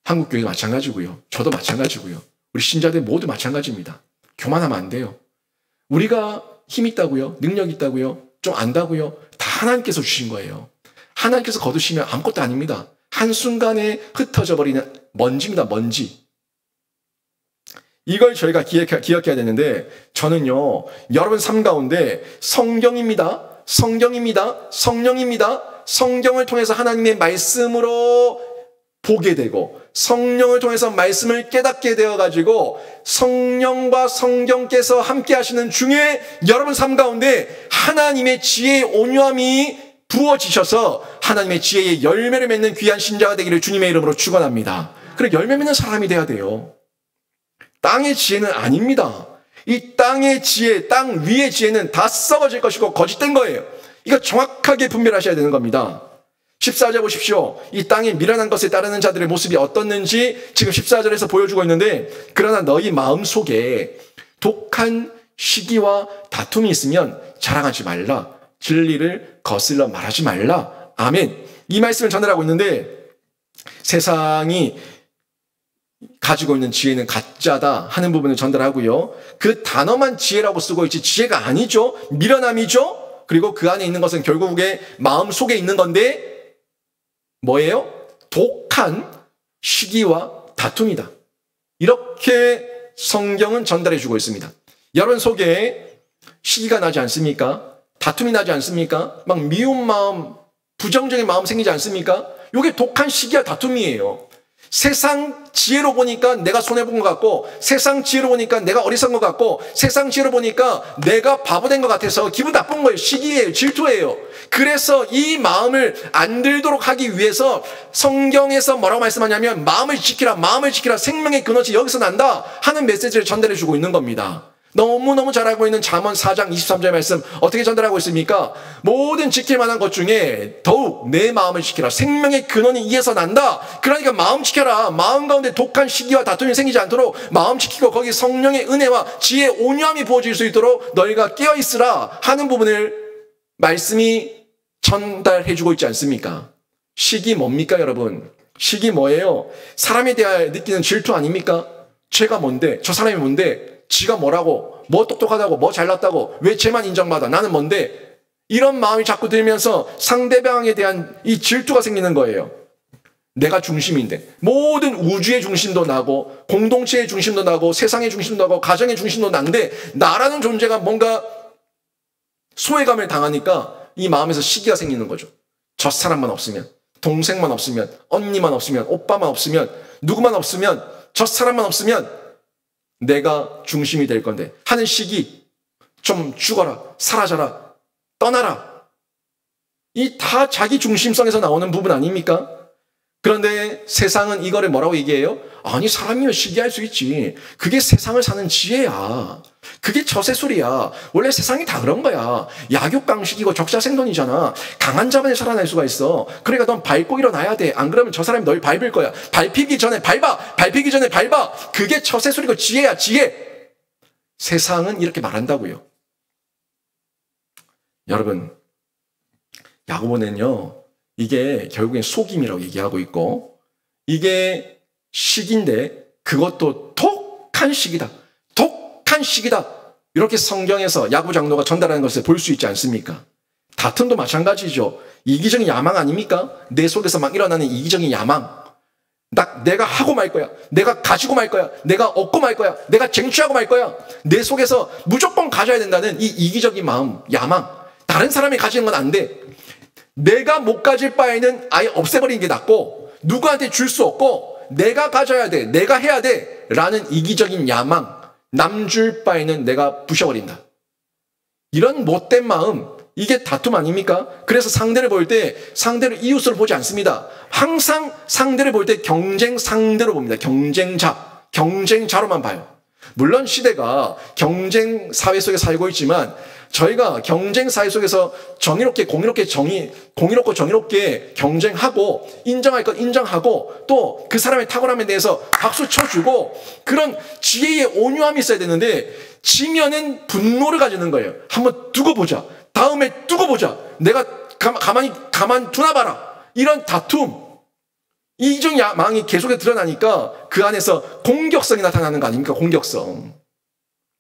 한국교회도 마찬가지고요. 저도 마찬가지고요. 우리 신자들 모두 마찬가지입니다. 교만하면 안 돼요. 우리가 힘 있다고요? 능력 있다고요? 좀 안다고요? 다 하나님께서 주신 거예요. 하나님께서 거두시면 아무것도 아닙니다. 한순간에 흩어져 버리는 먼지입니다. 먼지. 이걸 저희가 기억해야 되는데 저는요. 여러분 삶 가운데 성경입니다. 성경입니다. 성령입니다. 성경을 통해서 하나님의 말씀으로 보게 되고 성령을 통해서 말씀을 깨닫게 되어가지고 성령과 성경께서 함께 하시는 중에 여러분 삶 가운데 하나님의 지혜의 온유함이 부어지셔서 하나님의 지혜의 열매를 맺는 귀한 신자가 되기를 주님의 이름으로 축원합니다. 그리고 열매 맺는 사람이 돼야 돼요. 땅의 지혜는 아닙니다. 이 땅의 지혜, 땅 위의 지혜는 다 썩어질 것이고 거짓된 거예요. 이거 정확하게 분별하셔야 되는 겁니다. 14절 보십시오. 이 땅에 미련한 것에 따르는 자들의 모습이 어떻는지 지금 14절에서 보여주고 있는데 그러나 너희 마음속에 독한 시기와 다툼이 있으면 자랑하지 말라. 진리를 거슬러 말하지 말라. 아멘. 이 말씀을 전달하고 있는데 세상이 가지고 있는 지혜는 가짜다 하는 부분을 전달하고요. 그 단어만 지혜라고 쓰고 있지 지혜가 아니죠. 미련함이죠. 그리고 그 안에 있는 것은 결국에 마음속에 있는 건데 뭐예요? 독한 시기와 다툼이다. 이렇게 성경은 전달해 주고 있습니다. 여러분 속에 시기가 나지 않습니까? 다툼이 나지 않습니까? 막 미운 마음, 부정적인 마음 생기지 않습니까? 이게 독한 시기와 다툼이에요. 세상 지혜로 보니까 내가 손해본 것 같고, 세상 지혜로 보니까 내가 어리석은 것 같고, 세상 지혜로 보니까 내가 바보 된 것 같아서 기분 나쁜 거예요. 시기예요. 질투예요. 그래서 이 마음을 안 들도록 하기 위해서 성경에서 뭐라고 말씀하냐면 마음을 지키라, 마음을 지키라, 생명의 근원이 여기서 난다 하는 메시지를 전달해 주고 있는 겁니다. 너무너무 잘 알고 있는 잠언 4장 23절 말씀 어떻게 전달하고 있습니까? 모든 지킬 만한 것 중에 더욱 내 마음을 지키라. 생명의 근원이 이에서 난다. 그러니까 마음 지켜라. 마음 가운데 독한 시기와 다툼이 생기지 않도록 마음 지키고 거기 성령의 은혜와 지혜의 온유함이 부어질 수 있도록 너희가 깨어있으라 하는 부분을 말씀이 전달해 주고 있지 않습니까? 시기 뭡니까 여러분? 시기 뭐예요? 사람에 대하여 느끼는 질투 아닙니까? 쟤가 뭔데? 저 사람이 뭔데? 지가 뭐라고, 뭐 똑똑하다고, 뭐 잘났다고, 왜 쟤만 인정받아, 나는 뭔데, 이런 마음이 자꾸 들면서 상대방에 대한 이 질투가 생기는 거예요. 내가 중심인데 모든 우주의 중심도 나고 공동체의 중심도 나고 세상의 중심도 나고 가정의 중심도 난데 나라는 존재가 뭔가 소외감을 당하니까 이 마음에서 시기가 생기는 거죠. 저 사람만 없으면, 동생만 없으면, 언니만 없으면, 오빠만 없으면, 누구만 없으면, 저 사람만 없으면 내가 중심이 될 건데 하는 시기, 좀 죽어라, 사라져라, 떠나라. 이 다 자기 중심성에서 나오는 부분 아닙니까? 그런데 세상은 이거를 뭐라고 얘기해요? 아니 사람이면 시기할 수 있지. 그게 세상을 사는 지혜야. 그게 처세술이야. 원래 세상이 다 그런 거야. 약육강식이고 적자생존이잖아. 강한 자만이 살아날 수가 있어. 그러니까 넌 밟고 일어나야 돼. 안 그러면 저 사람이 널 밟을 거야. 밟히기 전에 밟아. 밟히기 전에 밟아. 그게 처세술이고 지혜야. 지혜. 세상은 이렇게 말한다고요. 여러분, 야고보는요. 이게 결국엔 속임이라고 얘기하고 있고 이게 시기인데 그것도 독한 시기다. 독한 시기다. 이렇게 성경에서 야고보 장로가 전달하는 것을 볼 수 있지 않습니까? 다툼도 마찬가지죠. 이기적인 야망 아닙니까? 내 속에서 막 일어나는 이기적인 야망. 내가 하고 말 거야. 내가 가지고 말 거야. 내가 얻고 말 거야. 내가 쟁취하고 말 거야. 내 속에서 무조건 가져야 된다는 이 이기적인 마음, 야망. 다른 사람이 가지는 건 안 돼. 내가 못 가질 바에는 아예 없애버리는 게 낫고 누구한테 줄 수 없고 내가 가져야 돼. 내가 해야 돼. 라는 이기적인 야망. 남 줄 바에는 내가 부셔버린다. 이런 못된 마음, 이게 다툼 아닙니까? 그래서 상대를 볼 때 상대를 이웃으로 보지 않습니다. 항상 상대를 볼 때 경쟁 상대로 봅니다. 경쟁자로만 봐요. 물론 시대가 경쟁 사회 속에 살고 있지만 저희가 경쟁 사회 속에서 공의롭고 정의롭게 경쟁하고 인정할 것 인정하고 또 그 사람의 탁월함에 대해서 박수 쳐주고 그런 지혜의 온유함이 있어야 되는데 지면은 분노를 가지는 거예요. 한번 두고 보자. 다음에 두고 보자. 내가 가만 두나 봐라. 이런 다툼. 이중 야망이 계속해 드러나니까 그 안에서 공격성이 나타나는 거 아닙니까? 공격성.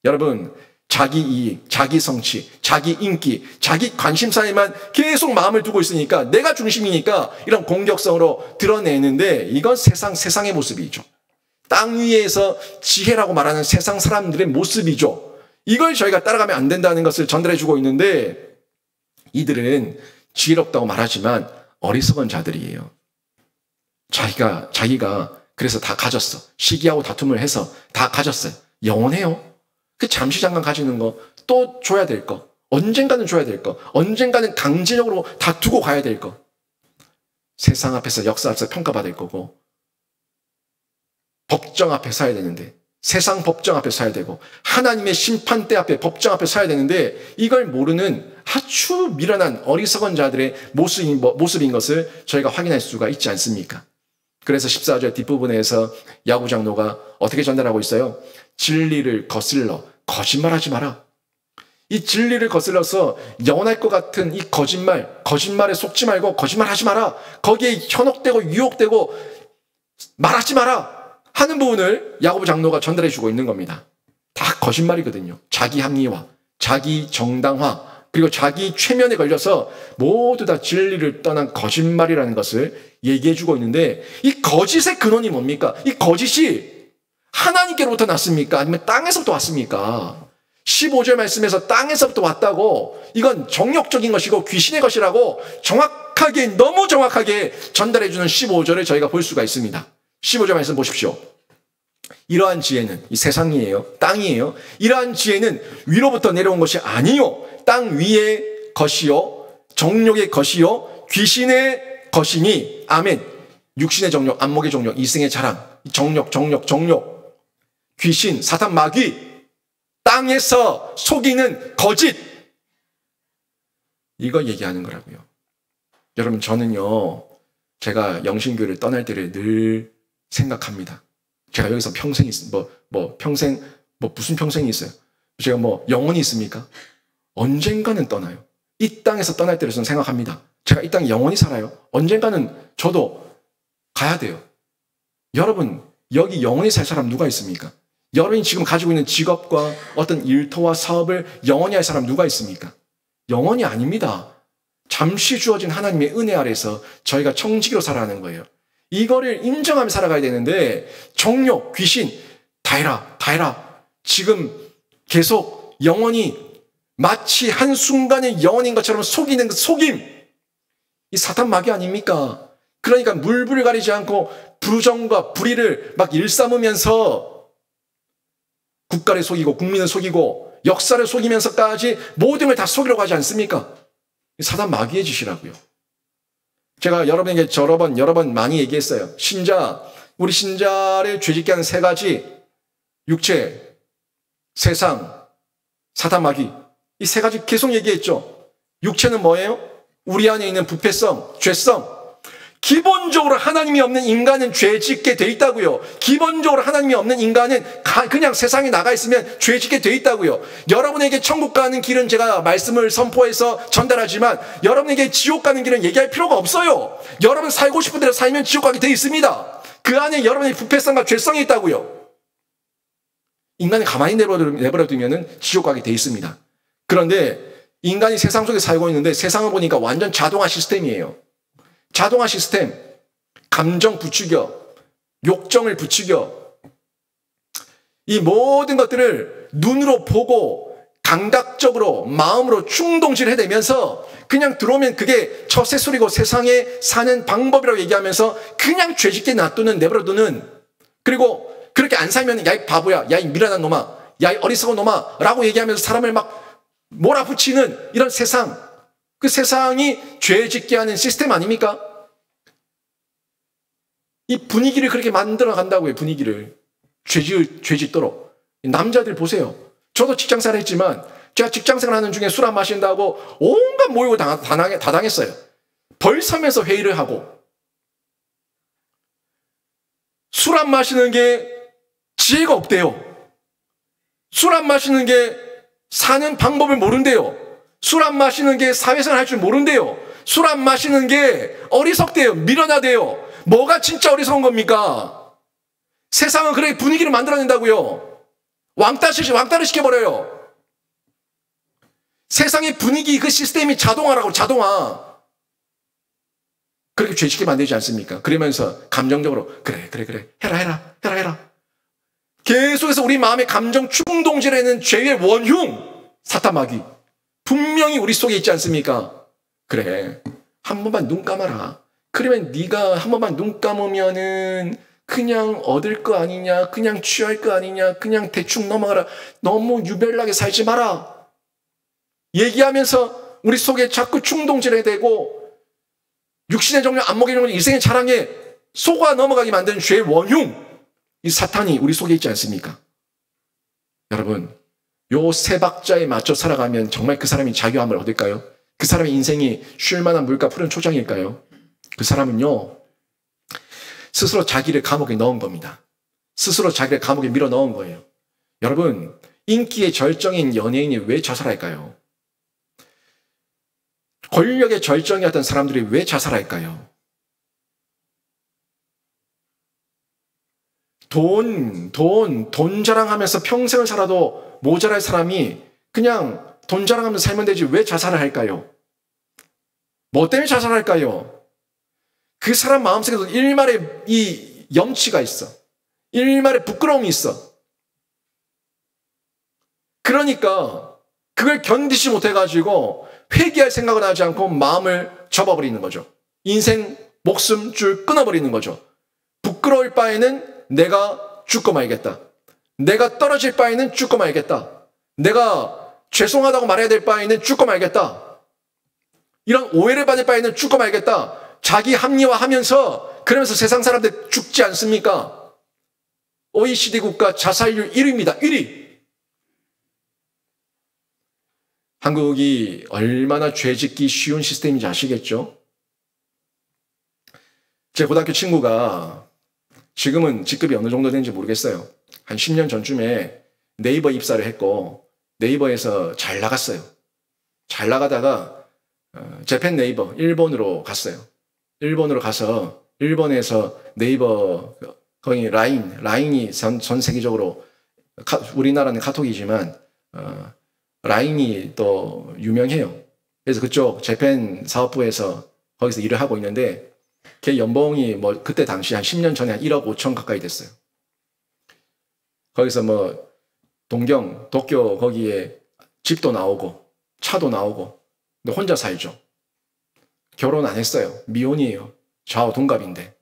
여러분, 자기 이익, 자기 성취, 자기 인기, 자기 관심사에만 계속 마음을 두고 있으니까 내가 중심이니까 이런 공격성으로 드러내는데 이건 세상의 모습이죠. 땅 위에서 지혜라고 말하는 세상 사람들의 모습이죠. 이걸 저희가 따라가면 안 된다는 것을 전달해 주고 있는데 이들은 지혜롭다고 말하지만 어리석은 자들이에요. 자기가 그래서 다 가졌어. 시기하고 다툼을 해서 다 가졌어요. 영원해요. 그 잠시 잠깐 가지는 거, 또 줘야 될 거, 언젠가는 줘야 될 거, 언젠가는 강제적으로 다 두고 가야 될 거. 세상 앞에서 역사 앞에서 평가받을 거고 법정 앞에 서야 되는데 세상 법정 앞에 서야 되고 하나님의 심판대 앞에 법정 앞에 서야 되는데 이걸 모르는 아주 미련한 어리석은 자들의 모습인 것을 저희가 확인할 수가 있지 않습니까? 그래서 14절 뒷부분에서 야고보 장로가 어떻게 전달하고 있어요? 진리를 거슬러 거짓말하지 마라. 이 진리를 거슬러서 영원할 것 같은 이 거짓말에 속지 말고 거짓말하지 마라. 거기에 현혹되고 유혹되고 말하지 마라 하는 부분을 야고보 장로가 전달해 주고 있는 겁니다. 다 거짓말이거든요. 자기 합리화, 자기 정당화, 그리고 자기 최면에 걸려서 모두 다 진리를 떠난 거짓말이라는 것을 얘기해 주고 있는데 이 거짓의 근원이 뭡니까? 이 거짓이 하나님께로부터 났습니까? 아니면 땅에서부터 왔습니까? 15절 말씀에서 땅에서부터 왔다고 이건 정욕적인 것이고 귀신의 것이라고 너무 정확하게 전달해 주는 15절을 저희가 볼 수가 있습니다. 15절 말씀 보십시오. 이러한 지혜는, 이 세상이에요. 땅이에요. 이러한 지혜는 위로부터 내려온 것이 아니요. 땅 위의 것이요. 정욕의 것이요. 귀신의 것이니. 아멘. 육신의 정욕, 안목의 정욕, 이생의 자랑. 정욕. 귀신, 사탄, 마귀. 땅에서 속이는 거짓. 이거 얘기하는 거라고요. 여러분, 저는요, 제가 영신교회를 떠날 때를 늘 생각합니다. 제가 여기서 평생 무슨 평생이 있어요? 제가 영원히 있습니까? 언젠가는 떠나요. 이 땅에서 떠날 때를 저는 생각합니다. 제가 이 땅에 영원히 살아요. 언젠가는 저도 가야 돼요. 여러분, 여기 영원히 살 사람 누가 있습니까? 여러분이 지금 가지고 있는 직업과 어떤 일터와 사업을 영원히 할 사람 누가 있습니까? 영원히 아닙니다. 잠시 주어진 하나님의 은혜 아래서 저희가 청지기로 살아가는 거예요. 이거를 인정하며 살아가야 되는데 정욕, 귀신 다 해라. 지금 계속 영원히 마치 한순간에 영원인 것처럼 속이는 그 속임. 이 사탄 마귀 아닙니까? 그러니까 물불 가리지 않고 부정과 불의를 막 일삼으면서 국가를 속이고 국민을 속이고 역사를 속이면서까지 모든 걸 다 속이려고 하지 않습니까? 사단 마귀의 짓이라고요. 제가 여러분에게 여러 번 많이 얘기했어요. 우리 신자를 죄짓게 하는 세 가지, 육체, 세상, 사단 마귀. 이 세 가지 계속 얘기했죠. 육체는 뭐예요? 우리 안에 있는 부패성, 죄성. 기본적으로 하나님이 없는 인간은 죄 짓게 돼 있다고요. 기본적으로 하나님이 없는 인간은 그냥 세상에 나가 있으면 죄 짓게 돼 있다고요. 여러분에게 천국 가는 길은 제가 말씀을 선포해서 전달하지만 여러분에게 지옥 가는 길은 얘기할 필요가 없어요. 여러분 살고 싶은 대로 살면 지옥 가게 돼 있습니다. 그 안에 여러분의 부패성과 죄성이 있다고요. 인간을 가만히 내버려 두면 지옥 가게 돼 있습니다. 그런데 인간이 세상 속에 살고 있는데 세상을 보니까 완전 자동화 시스템이에요. 자동화 시스템, 감정 부추겨, 욕정을 부추겨, 이 모든 것들을 눈으로 보고 감각적으로 마음으로 충동질해내면서 그냥 들어오면 그게 저 새소리고 세상에 사는 방법이라고 얘기하면서 그냥 죄짓게 내버려두는, 그리고 그렇게 안 살면 야 이 바보야, 야 이 미련한 놈아, 야 이 어리석은 놈아 라고 얘기하면서 사람을 막 몰아붙이는 이런 세상. 그 세상이 죄짓게 하는 시스템 아닙니까? 이 분위기를 그렇게 만들어 간다고요. 분위기를 죄짓도록. 남자들 보세요. 저도 직장생활 했지만 제가 직장생활 하는 중에 술 안 마신다고 온갖 모욕을 다 당했어요. 벌 서면서 회의를 하고, 술 안 마시는 게 지혜가 없대요. 술 안 마시는 게 사는 방법을 모른대요. 술 안 마시는 게 사회생활 할 줄 모른대요. 술 안 마시는 게 어리석대요. 미련하대요. 뭐가 진짜 어리석은 겁니까? 세상은 그렇게 분위기를 만들어낸다고요. 왕따를 시켜버려요. 세상의 분위기, 그 시스템이 자동화라고, 자동화. 그렇게 죄짓게 만들지 않습니까? 그러면서 감정적으로 그래 해라 계속해서 우리 마음의 감정 충동질에는 죄의 원흉, 사탄 마귀. 분명히 우리 속에 있지 않습니까? 그래, 한 번만 눈 감아라. 그러면 네가 한 번만 눈 감으면은 그냥 얻을 거 아니냐, 그냥 취할 거 아니냐, 그냥 대충 넘어가라. 너무 유별나게 살지 마라. 얘기하면서 우리 속에 자꾸 충동질에 대고 육신의 정욕, 안목의 정욕, 이생의 자랑에 속아 넘어가게 만드는 죄의 원흉, 이 사탄이 우리 속에 있지 않습니까? 여러분, 요 세 박자에 맞춰 살아가면 정말 그 사람이 자유함을 얻을까요? 그 사람의 인생이 쉴만한 물가 푸른 초장일까요? 그 사람은요, 스스로 자기를 감옥에 넣은 겁니다. 스스로 자기를 감옥에 밀어 넣은 거예요. 여러분, 인기의 절정인 연예인이 왜 자살할까요? 권력의 절정이었던 사람들이 왜 자살할까요? 돈 자랑하면서 평생을 살아도 모자랄 사람이 그냥 돈 자랑하면서 살면 되지 왜 자살을 할까요? 뭐 때문에 자살할까요? 그 사람 마음속에도 일말의 이 염치가 있어. 일말의 부끄러움이 있어. 그러니까 그걸 견디지 못해가지고 회개할 생각을 하지 않고 마음을 접어버리는 거죠. 인생 목숨줄 끊어버리는 거죠. 부끄러울 바에는 내가 죽고 말겠다. 내가 떨어질 바에는 죽고 말겠다. 내가 죄송하다고 말해야 될 바에는 죽고 말겠다. 이런 오해를 받을 바에는 죽고 말겠다. 자기 합리화하면서 그러면서 세상 사람들 죽지 않습니까? OECD 국가 자살률 1위입니다. 1위. 한국이 얼마나 죄짓기 쉬운 시스템인지 아시겠죠? 제 고등학교 친구가 지금은 직급이 어느 정도 되는지 모르겠어요. 한 10년 전쯤에 네이버 입사를 했고 네이버에서 잘 나갔어요. 잘 나가다가 재팬 네이버 일본으로 갔어요. 일본으로 가서 일본에서 네이버 거기 라인이 전 세계적으로 우리나라는 카톡이지만 라인이 또 유명해요. 그래서 그쪽 재팬 사업부에서 거기서 일을 하고 있는데 걔 연봉이 뭐 그때 당시 한 10년 전에 한 1억 5천 가까이 됐어요. 거기서 뭐 도쿄 거기에 집도 나오고 차도 나오고 근데 혼자 살죠. 결혼 안 했어요. 미혼이에요. 저하고 동갑인데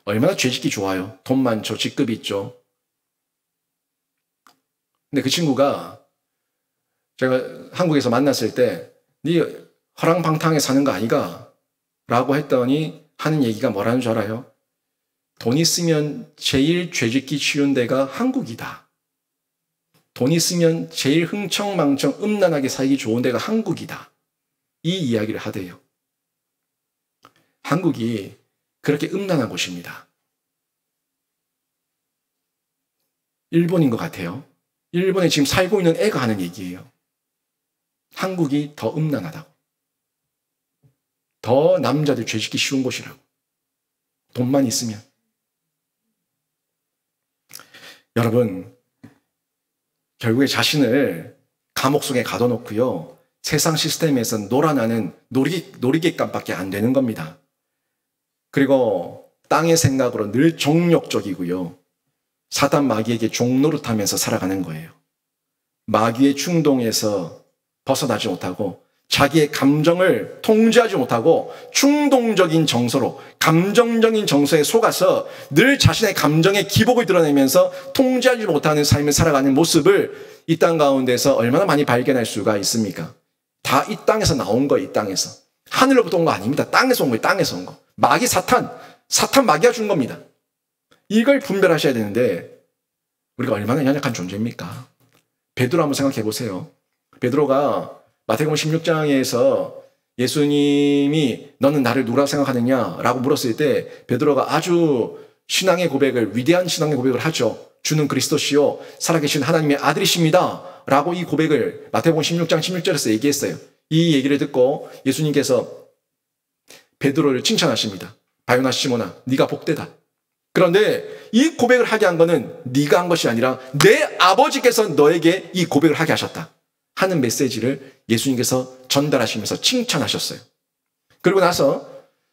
얼마나 죄짓기 좋아요. 돈 많죠. 직급이 있죠. 근데 그 친구가 제가 한국에서 만났을 때 네 허랑방탕하게 사는 거 아니가? 라고 했더니 하는 얘기가 뭐라는 줄 알아요? 돈 있으면 제일 죄짓기 쉬운 데가 한국이다. 돈 있으면 제일 흥청망청 음란하게 살기 좋은 데가 한국이다. 이 이야기를 하대요. 한국이 그렇게 음란한 곳입니다. 일본인 것 같아요. 일본에 지금 살고 있는 애가 하는 얘기예요. 한국이 더 음란하다고. 더 남자들 죄짓기 쉬운 곳이라고. 돈만 있으면. 여러분, 결국에 자신을 감옥 속에 가둬놓고요. 세상 시스템에서 놀아나는 놀이객감밖에 안 되는 겁니다. 그리고 땅의 생각으로 늘 정욕적이고요. 사단 마귀에게 종노릇하면서 살아가는 거예요. 마귀의 충동에서 벗어나지 못하고 자기의 감정을 통제하지 못하고 충동적인 정서로 감정적인 정서에 속아서 늘 자신의 감정의 기복을 드러내면서 통제하지 못하는 삶을 살아가는 모습을 이 땅 가운데서 얼마나 많이 발견할 수가 있습니까? 다 이 땅에서 나온 거예요. 이 땅에서. 하늘로부터 온 거 아닙니다. 땅에서 온 거예요. 땅에서 온 거. 마귀 사탄 마귀가 준 겁니다. 이걸 분별하셔야 되는데 우리가 얼마나 연약한 존재입니까? 베드로 한번 생각해 보세요. 베드로가 마태복음 16장에서 예수님이 너는 나를 누구라고 생각하느냐라고 물었을 때 베드로가 아주 위대한 신앙의 고백을 하죠. 주는 그리스도시요 살아계신 하나님의 아들이십니다 라고 이 고백을 마태복음 16장 16절에서 얘기했어요. 이 얘기를 듣고 예수님께서 베드로를 칭찬하십니다. 바요나 시몬아 네가 복되다. 그런데 이 고백을 하게 한 거는 네가 한 것이 아니라 내 아버지께서 너에게 이 고백을 하게 하셨다 하는 메시지를 예수님께서 전달하시면서 칭찬하셨어요. 그리고 나서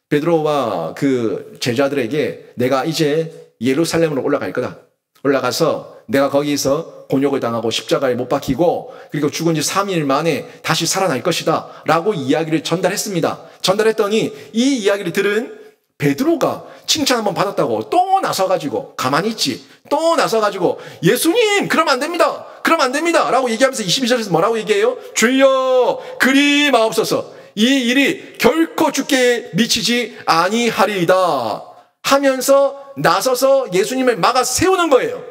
베드로와 그 제자들에게 내가 이제 예루살렘으로 올라갈 거다. 올라가서 내가 거기서 곤욕을 당하고 십자가에 못 박히고 그리고 죽은 지 3일 만에 다시 살아날 것이다 라고 이야기를 전달했습니다. 전달했더니 이 이야기를 들은 베드로가 칭찬 한번 받았다고 또 나서가지고 가만히 있지. 또 나서가지고 예수님 그러면 안 됩니다. 그러면 안 됩니다 라고 얘기하면서 22절에서 뭐라고 얘기해요? 주여 그리 마옵소서 이 일이 결코 주께 미치지 아니하리이다 하면서 나서서 예수님을 막아 세우는 거예요.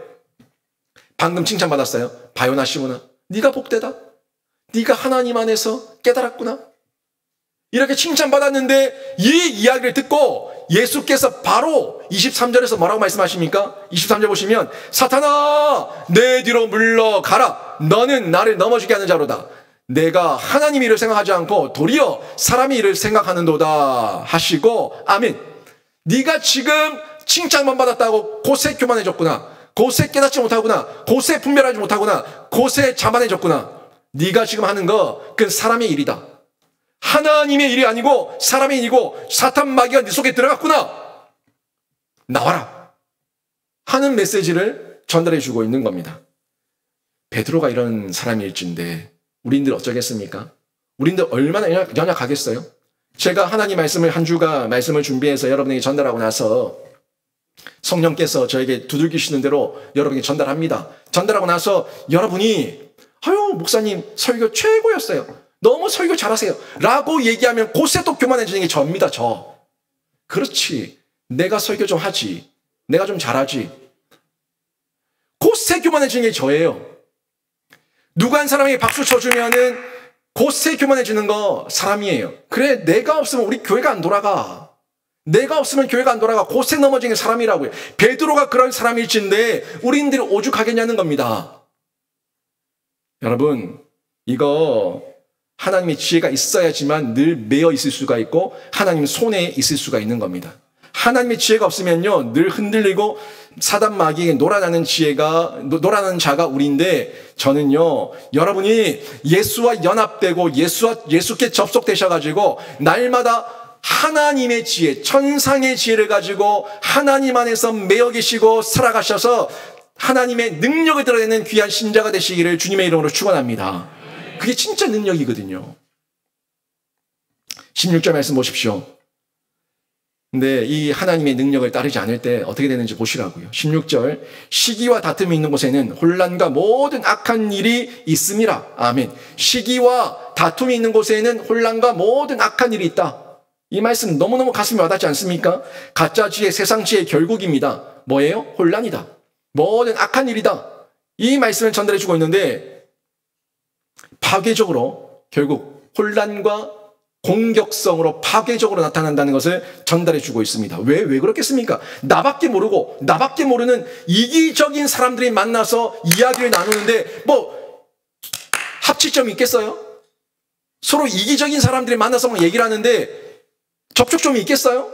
방금 칭찬받았어요. 바요나 시몬아 네가 복되다. 네가 하나님 안에서 깨달았구나. 이렇게 칭찬받았는데 이 이야기를 듣고 예수께서 바로 23절에서 뭐라고 말씀하십니까? 23절 보시면 사탄아 내 뒤로 물러가라. 너는 나를 넘어지게 하는 자로다. 내가 하나님 일을 생각하지 않고 도리어 사람의 일을 생각하는도다 하시고 아멘. 네가 지금 칭찬만 받았다고 곳에 교만해졌구나. 곳에 깨닫지 못하구나. 곳에 분별하지 못하구나. 곳에 자만해졌구나. 네가 지금 하는 거 그건 사람의 일이다. 하나님의 일이 아니고 사람의 일이고 사탄 마귀가 네 속에 들어갔구나. 나와라 하는 메시지를 전달해 주고 있는 겁니다. 베드로가 이런 사람일진데 우리들 어쩌겠습니까? 우리들 얼마나 연약하겠어요? 제가 하나님 말씀을 한 주가 말씀을 준비해서 여러분에게 전달하고 나서 성령께서 저에게 두들기시는 대로 여러분에게 전달합니다. 전달하고 나서 여러분이 아유 목사님 설교 최고였어요. 너무 설교 잘하세요. 라고 얘기하면 그새 또 교만해지는 게 저입니다. 저. 그렇지. 내가 설교 좀 하지. 내가 좀 잘하지. 그새 교만해지는 게 저예요. 누가 한 사람에게 박수 쳐주면은 그새 교만해지는 거 사람이에요. 그래 내가 없으면 우리 교회가 안 돌아가. 내가 없으면 교회가 안 돌아가. 그새 넘어지는 게 사람이라고요. 베드로가 그런 사람일진데 우리들이 오죽하겠냐는 겁니다. 여러분 이거 하나님의 지혜가 있어야지만 늘 매여 있을 수가 있고 하나님 손에 있을 수가 있는 겁니다. 하나님의 지혜가 없으면요 늘 흔들리고 사단 마귀에게 놀아나는 자가 우리인데 저는요 여러분이 예수와 연합되고 예수께 접속되셔가지고 날마다 하나님의 지혜, 천상의 지혜를 가지고 하나님 안에서 매여 계시고 살아가셔서 하나님의 능력을 드러내는 귀한 신자가 되시기를 주님의 이름으로 축원합니다. 그게 진짜 능력이거든요. 16절 말씀 보십시오. 근데 이 하나님의 능력을 따르지 않을 때 어떻게 되는지 보시라고요. 16절 시기와 다툼이 있는 곳에는 혼란과 모든 악한 일이 있음이라. 아멘. 시기와 다툼이 있는 곳에는 혼란과 모든 악한 일이 있다. 이 말씀 너무너무 가슴에 와닿지 않습니까? 가짜 지혜, 세상 지혜의 결국입니다. 뭐예요? 혼란이다. 모든 악한 일이다. 이 말씀을 전달해 주고 있는데 파괴적으로 결국 혼란과 공격성으로 파괴적으로 나타난다는 것을 전달해 주고 있습니다. 왜 그렇겠습니까? 나밖에 모르는 이기적인 사람들이 만나서 이야기를 나누는데 뭐 합치점이 있겠어요? 서로 이기적인 사람들이 만나서 막 얘기를 하는데 접촉점이 있겠어요?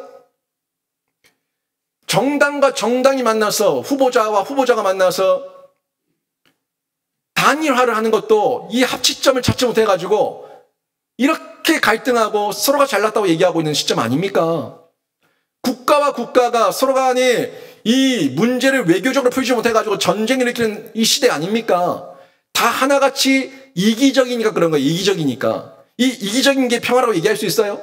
정당과 정당이 만나서 후보자와 후보자가 만나서 단일화를 하는 것도 이 합치점을 찾지 못해가지고 이렇게 갈등하고 서로가 잘났다고 얘기하고 있는 시점 아닙니까? 국가와 국가가 서로 간에 이 문제를 외교적으로 풀지 못해가지고 전쟁을 일으키는 이 시대 아닙니까? 다 하나같이 이기적이니까 그런 거예요. 이기적이니까. 이 이기적인 게 평화라고 얘기할 수 있어요?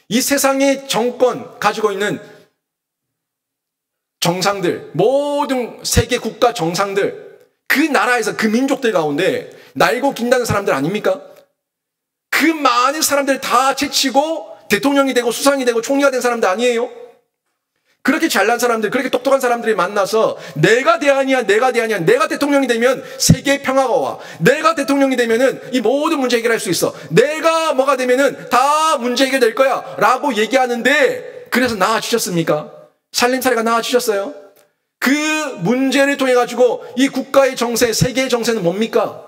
이 세상의 정권 가지고 있는 정상들, 모든 세계 국가 정상들, 그 나라에서 그 민족들 가운데 날고 긴다는 사람들 아닙니까? 그 많은 사람들 다 제치고 대통령이 되고 수상이 되고 총리가 된 사람들 아니에요? 그렇게 잘난 사람들, 그렇게 똑똑한 사람들이 만나서 내가 대안이야, 내가 대통령이 되면 세계 평화가 와. 내가 대통령이 되면은 이 모든 문제 해결할 수 있어. 내가 뭐가 되면은 다 문제 해결될 거야. 라고 얘기하는데 그래서 나아지셨습니까? 살림살이가 나아지셨어요? 그 문제를 통해 가지고 이 국가의 정세, 세계의 정세는 뭡니까?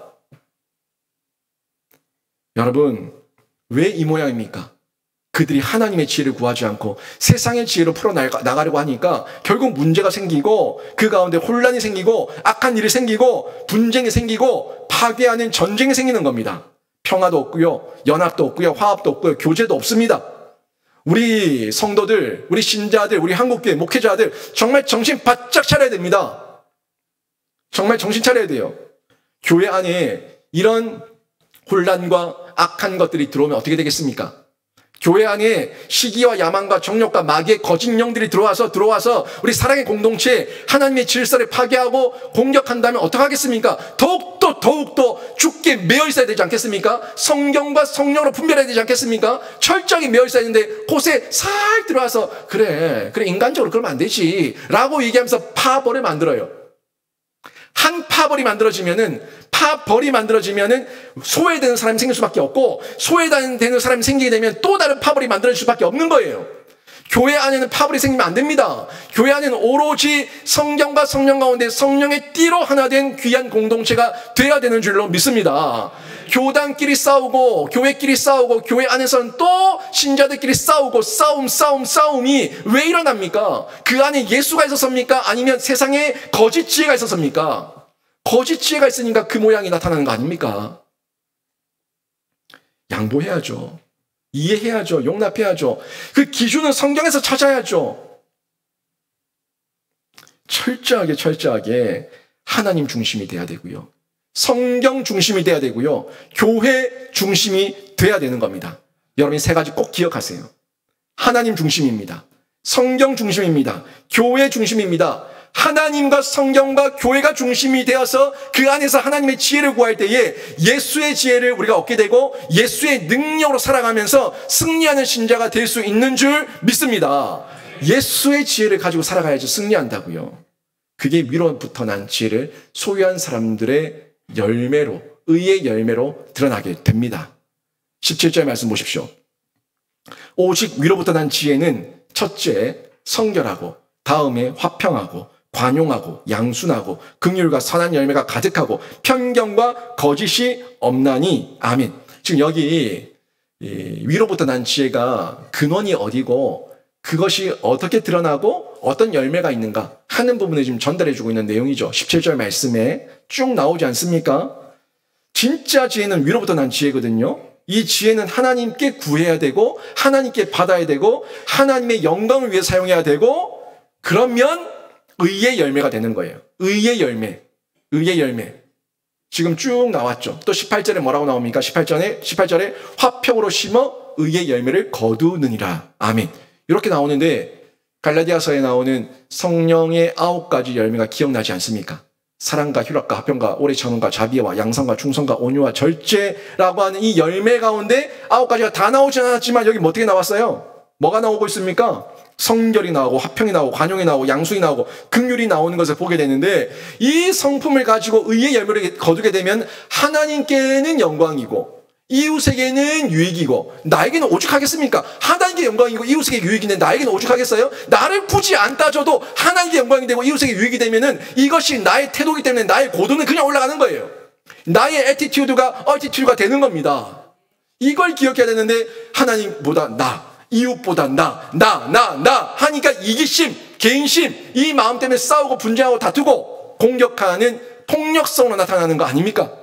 여러분, 왜 이 모양입니까? 그들이 하나님의 지혜를 구하지 않고 세상의 지혜로 풀어나가려고 하니까 결국 문제가 생기고 그 가운데 혼란이 생기고 악한 일이 생기고 분쟁이 생기고 파괴하는 전쟁이 생기는 겁니다. 평화도 없고요. 연합도 없고요. 화합도 없고요. 교제도 없습니다. 우리 성도들, 우리 신자들, 우리 한국교회 목회자들 정말 정신 바짝 차려야 됩니다. 정말 정신 차려야 돼요. 교회 안에 이런 혼란과 악한 것들이 들어오면 어떻게 되겠습니까? 교회 안에 시기와 야망과 정욕과 마귀의 거짓 영들이 들어와서 우리 사랑의 공동체 하나님의 질서를 파괴하고 공격한다면 어떡하겠습니까? 더욱더 죽게 매여 있어야 되지 않겠습니까? 성경과 성령으로 분별해야 되지 않겠습니까? 철저하게 매여 있어야 되는데 곳에 살 들어와서 그래 인간적으로 그러면 안 되지 라고 얘기하면서 파벌을 만들어요. 한 파벌이 만들어지면은 소외되는 사람이 생길 수밖에 없고 소외되는 사람이 생기게 되면 또 다른 파벌이 만들어질 수밖에 없는 거예요. 교회 안에는 파벌이 생기면 안 됩니다. 교회 안에는 오로지 성경과 성령 가운데 성령의 띠로 하나 된 귀한 공동체가 돼야 되는 줄로 믿습니다. 교단끼리 싸우고 교회끼리 싸우고 교회 안에서는 또 신자들끼리 싸우고 싸움이 왜 일어납니까? 그 안에 예수가 있어서입니까? 아니면 세상에 거짓 지혜가 있어서입니까? 거짓 지혜가 있으니까 그 모양이 나타나는 거 아닙니까? 양보해야죠. 이해해야죠. 용납해야죠. 그 기준은 성경에서 찾아야죠. 철저하게 하나님 중심이 돼야 되고요. 성경 중심이 돼야 되고요. 교회 중심이 돼야 되는 겁니다. 여러분 세 가지 꼭 기억하세요. 하나님 중심입니다. 성경 중심입니다. 교회 중심입니다. 하나님과 성경과 교회가 중심이 되어서 그 안에서 하나님의 지혜를 구할 때에 예수의 지혜를 우리가 얻게 되고 예수의 능력으로 살아가면서 승리하는 신자가 될 수 있는 줄 믿습니다. 예수의 지혜를 가지고 살아가야지 승리한다고요. 그게 위로부터 난 지혜를 소유한 사람들의 열매로, 의의 열매로 드러나게 됩니다. 17절 말씀 보십시오. 오직 위로부터 난 지혜는 첫째 성결하고, 다음에 화평하고, 관용하고, 양순하고, 긍휼과 선한 열매가 가득하고, 편견과 거짓이 없나니. 아멘. 지금 여기 위로부터 난 지혜가 근원이 어디고 그것이 어떻게 드러나고 어떤 열매가 있는가 하는 부분을 지금 전달해주고 있는 내용이죠. 17절 말씀에 쭉 나오지 않습니까? 진짜 지혜는 위로부터 난 지혜거든요. 이 지혜는 하나님께 구해야 되고 하나님께 받아야 되고 하나님의 영광을 위해 사용해야 되고 그러면 의의 열매가 되는 거예요. 의의 열매. 의의 열매. 지금 쭉 나왔죠. 또 18절에 뭐라고 나옵니까? 18절에 화평으로 심어 의의 열매를 거두느니라. 아멘. 이렇게 나오는데 갈라디아서에 나오는 성령의 9가지 열매가 기억나지 않습니까? 사랑과 희락과 화평과 오래 참음과 자비와 양성과 충성과 온유와 절제라고 하는 이 열매 가운데 9가지가 다 나오지 않았지만 여기 어떻게 나왔어요? 뭐가 나오고 있습니까? 성결이 나오고 화평이 나오고 관용이 나오고 양순이 나오고 긍휼이 나오는 것을 보게 되는데 이 성품을 가지고 의의 열매를 거두게 되면 하나님께는 영광이고 이웃에게는 유익이고 나에게는 오죽하겠습니까? 하나님께 영광이고 이웃에게 유익인데 나에게는 오죽하겠어요? 나를 굳이 안 따져도 하나님께 영광이 되고 이웃에게 유익이 되면은 이것이 나의 태도이기 때문에 나의 고도는 그냥 올라가는 거예요. 나의 애티튜드가 얼티튜드가 되는 겁니다. 이걸 기억해야 되는데 하나님보다 이웃보다 나 하니까 이기심, 개인심, 이 마음 때문에 싸우고 분쟁하고 다투고 공격하는 폭력성으로 나타나는 거 아닙니까?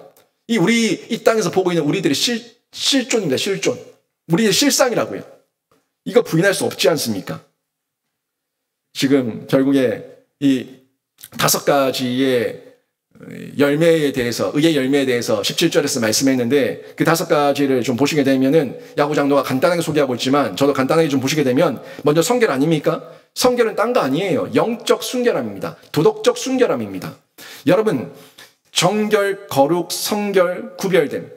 우리 이 땅에서 보고 있는 우리들의 실존입니다. 실존. 우리의 실상이라고요. 이거 부인할 수 없지 않습니까? 지금 결국에 이 5가지의 열매에 대해서, 의의 열매에 대해서 17절에서 말씀했는데 그 5가지를 좀 보시게 되면은 야구장로가 간단하게 소개하고 있지만 저도 간단하게 좀 보시게 되면 먼저 성결 아닙니까? 성결은 딴 거 아니에요. 영적 순결함입니다. 도덕적 순결함입니다. 여러분, 정결, 거룩, 성결, 구별됨.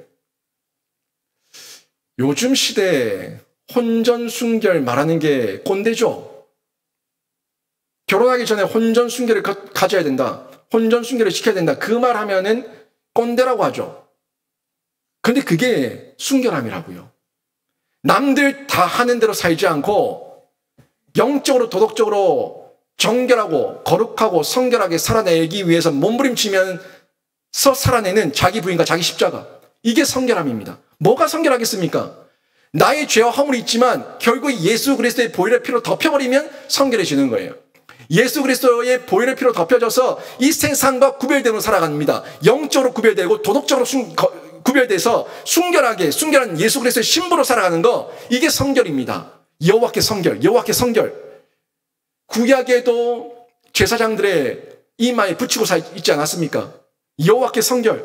요즘 시대에 혼전, 순결 말하는 게 꼰대죠. 결혼하기 전에 혼전, 순결을 가져야 된다. 혼전, 순결을 지켜야 된다. 그 말 하면은 꼰대라고 하죠. 근데 그게 순결함이라고요. 남들 다 하는 대로 살지 않고 영적으로, 도덕적으로 정결하고 거룩하고 성결하게 살아내기 위해서 몸부림치면서 살아내는 자기 부인과 자기 십자가. 이게 성결함입니다. 뭐가 성결하겠습니까? 나의 죄와 허물이 있지만 결국 예수 그리스도의 보혈의 피로 덮여버리면 성결해지는 거예요. 예수 그리스도의 보혈의 피로 덮여져서 이 세상과 구별되로 살아갑니다. 영적으로 구별되고 도덕적으로 구별돼서 순결한 예수 그리스도의 신부로 살아가는 거, 이게 성결입니다. 여호와께 성결, 여호와께 성결. 구약에도 제사장들의 이마에 붙이고 있지 않았습니까? 여호와께 성결.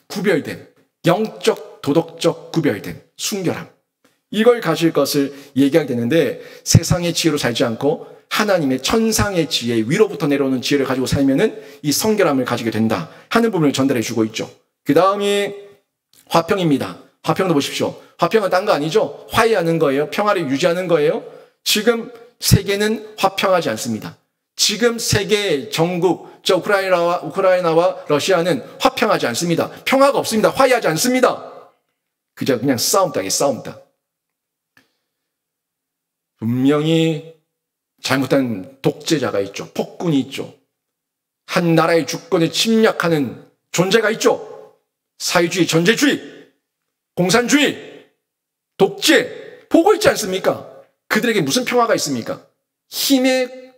구별됨. 영적, 도덕적 구별됨. 순결함. 이걸 가질 것을 얘기하게 되는데 세상의 지혜로 살지 않고 하나님의 천상의 지혜, 위로부터 내려오는 지혜를 가지고 살면은 이 성결함을 가지게 된다 하는 부분을 전달해 주고 있죠. 그 다음이 화평입니다. 화평도 보십시오. 화평은 딴 거 아니죠. 화해하는 거예요. 평화를 유지하는 거예요. 지금 세계는 화평하지 않습니다. 지금 세계 전국, 우크라이나와 러시아는 화평하지 않습니다. 평화가 없습니다. 화해하지 않습니다. 그냥 싸움다. 분명히 잘못한 독재자가 있죠. 폭군이 있죠. 한 나라의 주권을 침략하는 존재가 있죠. 사회주의, 전제주의, 공산주의, 독재 보고 있지 않습니까? 그들에게 무슨 평화가 있습니까? 힘의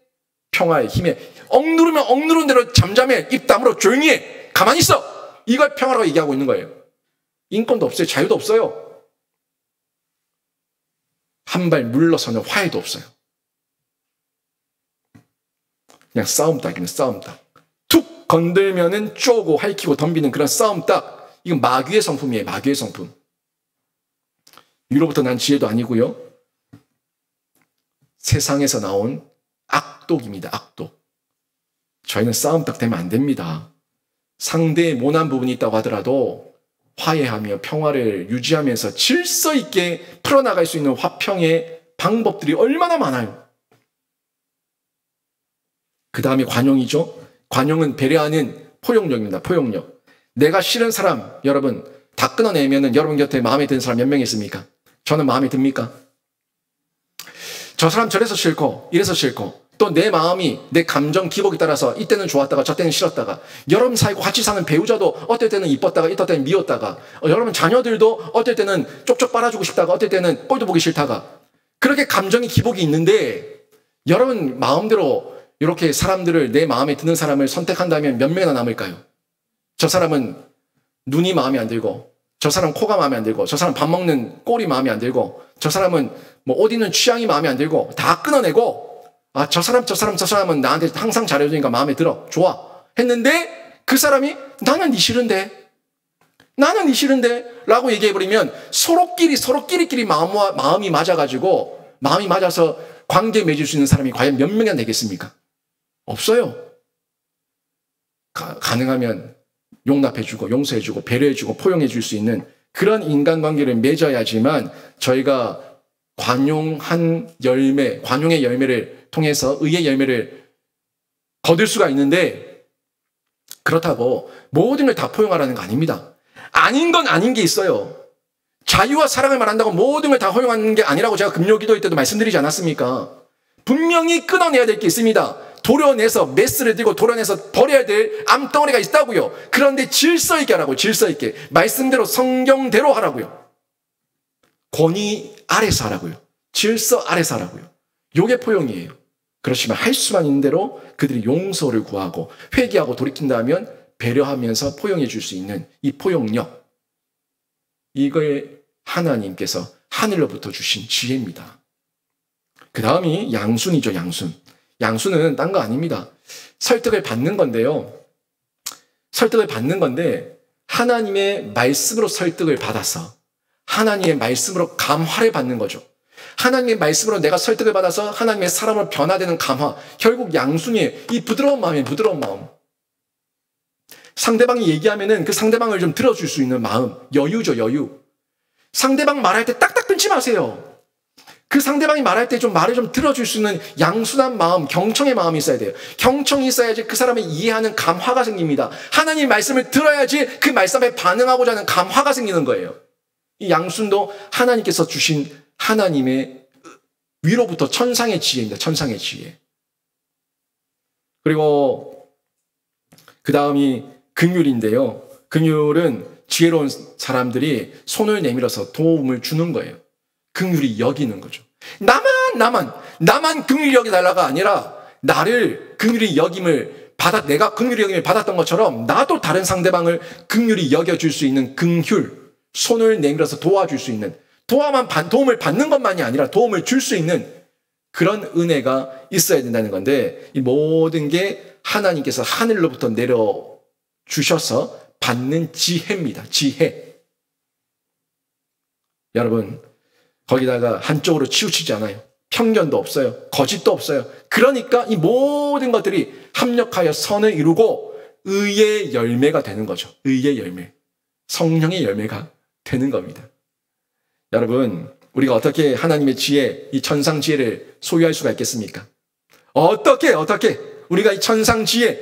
평화에, 힘에 억누르면 억누른 대로 잠잠해. 입 다물어 조용히 해. 가만히 있어. 이걸 평화라고 얘기하고 있는 거예요. 인권도 없어요. 자유도 없어요. 한 발 물러서는 화해도 없어요. 그냥 싸움다. 툭 건들면은 쪼고 핥히고 덤비는 그런 싸움다. 이건 마귀의 성품이에요. 마귀의 성품. 위로부터 난 지혜도 아니고요. 세상에서 나온 악독입니다. 악독. 저희는 싸움딱 되면 안 됩니다. 상대의 모난 부분이 있다고 하더라도 화해하며 평화를 유지하면서 질서 있게 풀어나갈 수 있는 화평의 방법들이 얼마나 많아요. 그 다음에 관용이죠. 관용은 배려하는 포용력입니다. 포용력. 내가 싫은 사람, 여러분 다 끊어내면은 여러분 곁에 마음에 드는 사람 몇 명 있습니까? 저는 마음에 듭니까? 저 사람 저래서 싫고 이래서 싫고 또 내 마음이 내 감정 기복에 따라서 이때는 좋았다가 저때는 싫었다가 여러분 사이고 같이 사는 배우자도 어떨 때는 이뻤다가 이떨 때는 미웠다가 여러분 자녀들도 어떨 때는 쪽쪽 빨아주고 싶다가 어떨 때는 꼴도 보기 싫다가 그렇게 감정이 기복이 있는데 여러분 마음대로 이렇게 사람들을 내 마음에 드는 사람을 선택한다면 몇 명이나 남을까요? 저 사람은 눈이 마음에 안 들고 저 사람 코가 마음에 안 들고 저 사람 밥 먹는 꼴이 마음에 안 들고 저 사람은 뭐 옷 입는 취향이 마음에 안 들고 다 끊어내고 아, 저 사람은 나한테 항상 잘해주니까 마음에 들어. 좋아. 했는데 그 사람이 나는 네 싫은데 라고 얘기해버리면 서로끼리 마음이 맞아가지고 마음이 맞아서 관계 맺을 수 있는 사람이 과연 몇 명이나 되겠습니까? 없어요. 가능하면 용납해주고 용서해주고 배려해주고 포용해줄 수 있는 그런 인간관계를 맺어야지만 저희가 관용의 열매를 통해서 의의 열매를 거둘 수가 있는데 그렇다고 모든 걸 다 포용하라는 거 아닙니다. 아닌 건 아닌 게 있어요. 자유와 사랑을 말한다고 모든 걸 다 허용하는 게 아니라고 제가 금요기도회 때도 말씀드리지 않았습니까? 분명히 끊어내야 될 게 있습니다. 도려내서 메스를 들고 도려내서 버려야 될 암덩어리가 있다고요. 그런데 질서 있게 하라고. 질서 있게. 말씀대로 성경대로 하라고요. 권위 아래서 하라고요. 질서 아래서 하라고요. 요게 포용이에요. 그렇지만 할 수만 있는 대로 그들이 용서를 구하고 회개하고 돌이킨다면 배려하면서 포용해 줄 수 있는 이 포용력. 이걸 하나님께서 하늘로부터 주신 지혜입니다. 그 다음이 양순이죠. 양순. 양순은 딴 거 아닙니다. 설득을 받는 건데요. 설득을 받는 건데 하나님의 말씀으로 설득을 받아서 하나님의 말씀으로 감화를 받는 거죠. 하나님의 말씀으로 내가 설득을 받아서 하나님의 사람으로 변화되는 감화. 결국 양순이에요. 이 부드러운 마음이에요. 부드러운 마음. 상대방이 얘기하면은 그 상대방을 좀 들어줄 수 있는 마음. 여유죠. 여유. 상대방 말할 때 딱딱 끊지 마세요. 그 상대방이 말할 때 좀 말을 좀 들어줄 수 있는 양순한 마음, 경청의 마음이 있어야 돼요. 경청이 있어야지 그 사람을 이해하는 감화가 생깁니다. 하나님의 말씀을 들어야지 그 말씀에 반응하고자 하는 감화가 생기는 거예요. 이 양순도 하나님께서 주신 하나님의 위로부터 천상의 지혜입니다. 천상의 지혜. 그리고 그 다음이 긍휼인데요. 긍휼은 지혜로운 사람들이 손을 내밀어서 도움을 주는 거예요. 긍휼히 여기는 거죠. 나만 긍휼히 여기달라가 아니라 나를 긍휼히 여김을 내가 긍휼히 여김을 받았던 것처럼 나도 다른 상대방을 긍휼히 여겨줄 수 있는 긍휼, 손을 내밀어서 도와줄 수 있는 도움을 받는 것만이 아니라 도움을 줄 수 있는 그런 은혜가 있어야 된다는 건데 이 모든 게 하나님께서 하늘로부터 내려주셔서 받는 지혜입니다. 지혜. 여러분 거기다가 한쪽으로 치우치지 않아요. 편견도 없어요. 거짓도 없어요. 그러니까 이 모든 것들이 합력하여 선을 이루고 의의 열매가 되는 거죠. 의의 열매. 성령의 열매가 되는 겁니다. 여러분 우리가 어떻게 하나님의 지혜, 이 천상 지혜를 소유할 수가 있겠습니까? 어떻게 우리가 이 천상 지혜,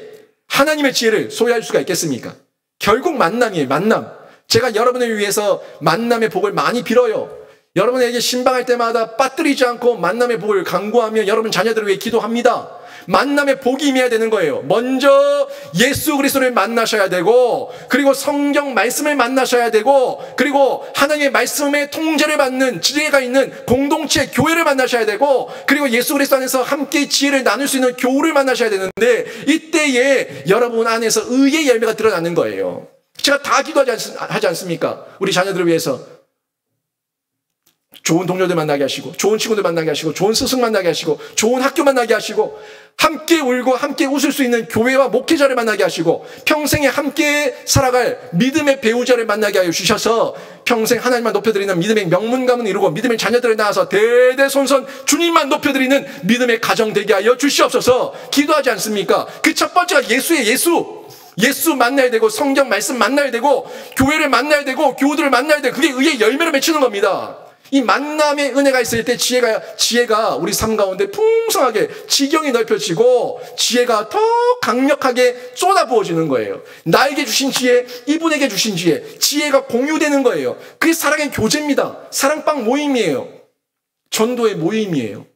하나님의 지혜를 소유할 수가 있겠습니까? 결국 만남이에요. 만남. 제가 여러분을 위해서 만남의 복을 많이 빌어요. 여러분에게 신방할 때마다 빠뜨리지 않고 만남의 복을 간구하며 여러분 자녀들을 위해 기도합니다. 만남의 복이 임해야 되는 거예요. 먼저 예수 그리스도를 만나셔야 되고 그리고 성경 말씀을 만나셔야 되고 그리고 하나님의 말씀의 통제를 받는 지혜가 있는 공동체 교회를 만나셔야 되고 그리고 예수 그리스도 안에서 함께 지혜를 나눌 수 있는 교우를 만나셔야 되는데 이때에 여러분 안에서 의의 열매가 드러나는 거예요. 제가 다 기도하지 않습니까? 우리 자녀들을 위해서 좋은 동료들 만나게 하시고, 좋은 친구들 만나게 하시고, 좋은 스승 만나게 하시고, 좋은 학교 만나게 하시고, 함께 울고 함께 웃을 수 있는 교회와 목회자를 만나게 하시고, 평생에 함께 살아갈 믿음의 배우자를 만나게 하여 주셔서 평생 하나님만 높여드리는 믿음의 명문 가문을 이루고 믿음의 자녀들을 낳아서 대대손손 주님만 높여드리는 믿음의 가정 되게 하여 주시옵소서. 기도하지 않습니까? 그 첫 번째가 예수의 예수 만나야 되고, 성경 말씀 만나야 되고, 교회를 만나야 되고, 교우들을 만나야 되고, 그게 의의 열매로 맺히는 겁니다. 이 만남의 은혜가 있을 때 지혜가 우리 삶 가운데 풍성하게 지경이 넓혀지고 지혜가 더 강력하게 쏟아부어지는 거예요. 나에게 주신 지혜, 이분에게 주신 지혜가 공유되는 거예요. 그게 사랑의 교제입니다. 사랑방 모임이에요. 전도의 모임이에요.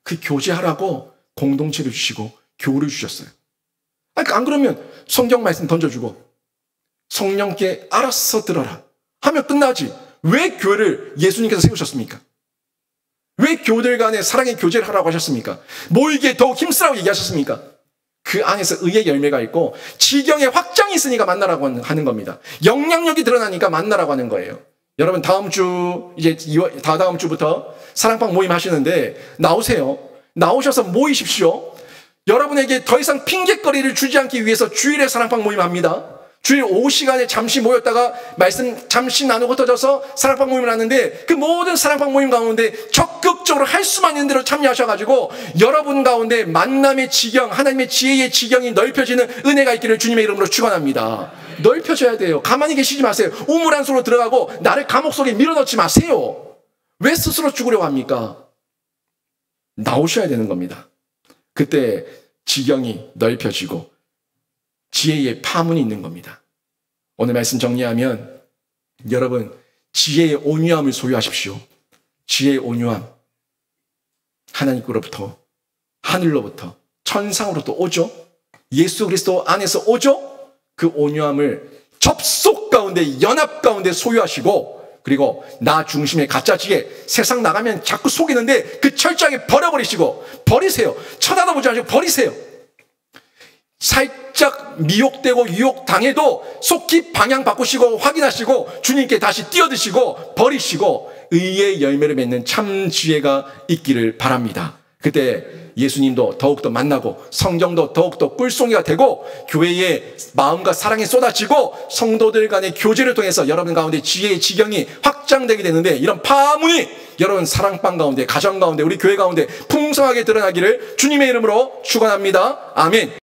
그 교제하라고 공동체를 주시고 교우를 주셨어요. 안 그러면 성경 말씀 던져주고 성령께 알아서 들어라 하면 끝나지. 왜 교회를 예수님께서 세우셨습니까? 왜 교우들 간에 사랑의 교제를 하라고 하셨습니까? 모이기에 더욱 힘쓰라고 얘기하셨습니까? 그 안에서 의의 열매가 있고 지경의 확장이 있으니까 만나라고 하는 겁니다. 영향력이 드러나니까 만나라고 하는 거예요. 여러분 다음 주부터 사랑방 모임 하시는데 나오셔서 모이십시오. 여러분에게 더 이상 핑계거리를 주지 않기 위해서 주일에 사랑방 모임 합니다. 주일 오후 시간에 잠시 모였다가 말씀 잠시 나누고 터져서 사랑방 모임을 하는데 그 모든 사랑방 모임 가운데 적극적으로 할 수만 있는 대로 참여하셔가지고 여러분 가운데 만남의 지경, 하나님의 지혜의 지경이 넓혀지는 은혜가 있기를 주님의 이름으로 축원합니다. 넓혀져야 돼요. 가만히 계시지 마세요. 우물 안속으로 들어가고 나를 감옥 속에 밀어넣지 마세요. 왜 스스로 죽으려고 합니까? 나오셔야 되는 겁니다. 그때 지경이 넓혀지고 지혜의 파문이 있는 겁니다. 오늘 말씀 정리하면 여러분 지혜의 온유함을 소유하십시오. 지혜의 온유함 하나님께로부터 하늘로부터 천상으로부터 오죠. 예수 그리스도 안에서 오죠. 그 온유함을 접속 가운데 연합 가운데 소유하시고 그리고 나 중심의 가짜 지혜 세상 나가면 자꾸 속이는데 그 철저하게 버리세요. 쳐다보지 않으시고 버리세요. 살짝 미혹되고 유혹당해도 속히 방향 바꾸시고 확인하시고 주님께 다시 뛰어드시고 버리시고 의의 열매를 맺는 참 지혜가 있기를 바랍니다. 그때 예수님도 더욱더 만나고 성경도 더욱더 꿀송이가 되고 교회의 마음과 사랑이 쏟아지고 성도들 간의 교제를 통해서 여러분 가운데 지혜의 지경이 확장되게 되는데 이런 파문이 여러분 사랑방 가운데 가정 가운데 우리 교회 가운데 풍성하게 드러나기를 주님의 이름으로 축원합니다. 아멘.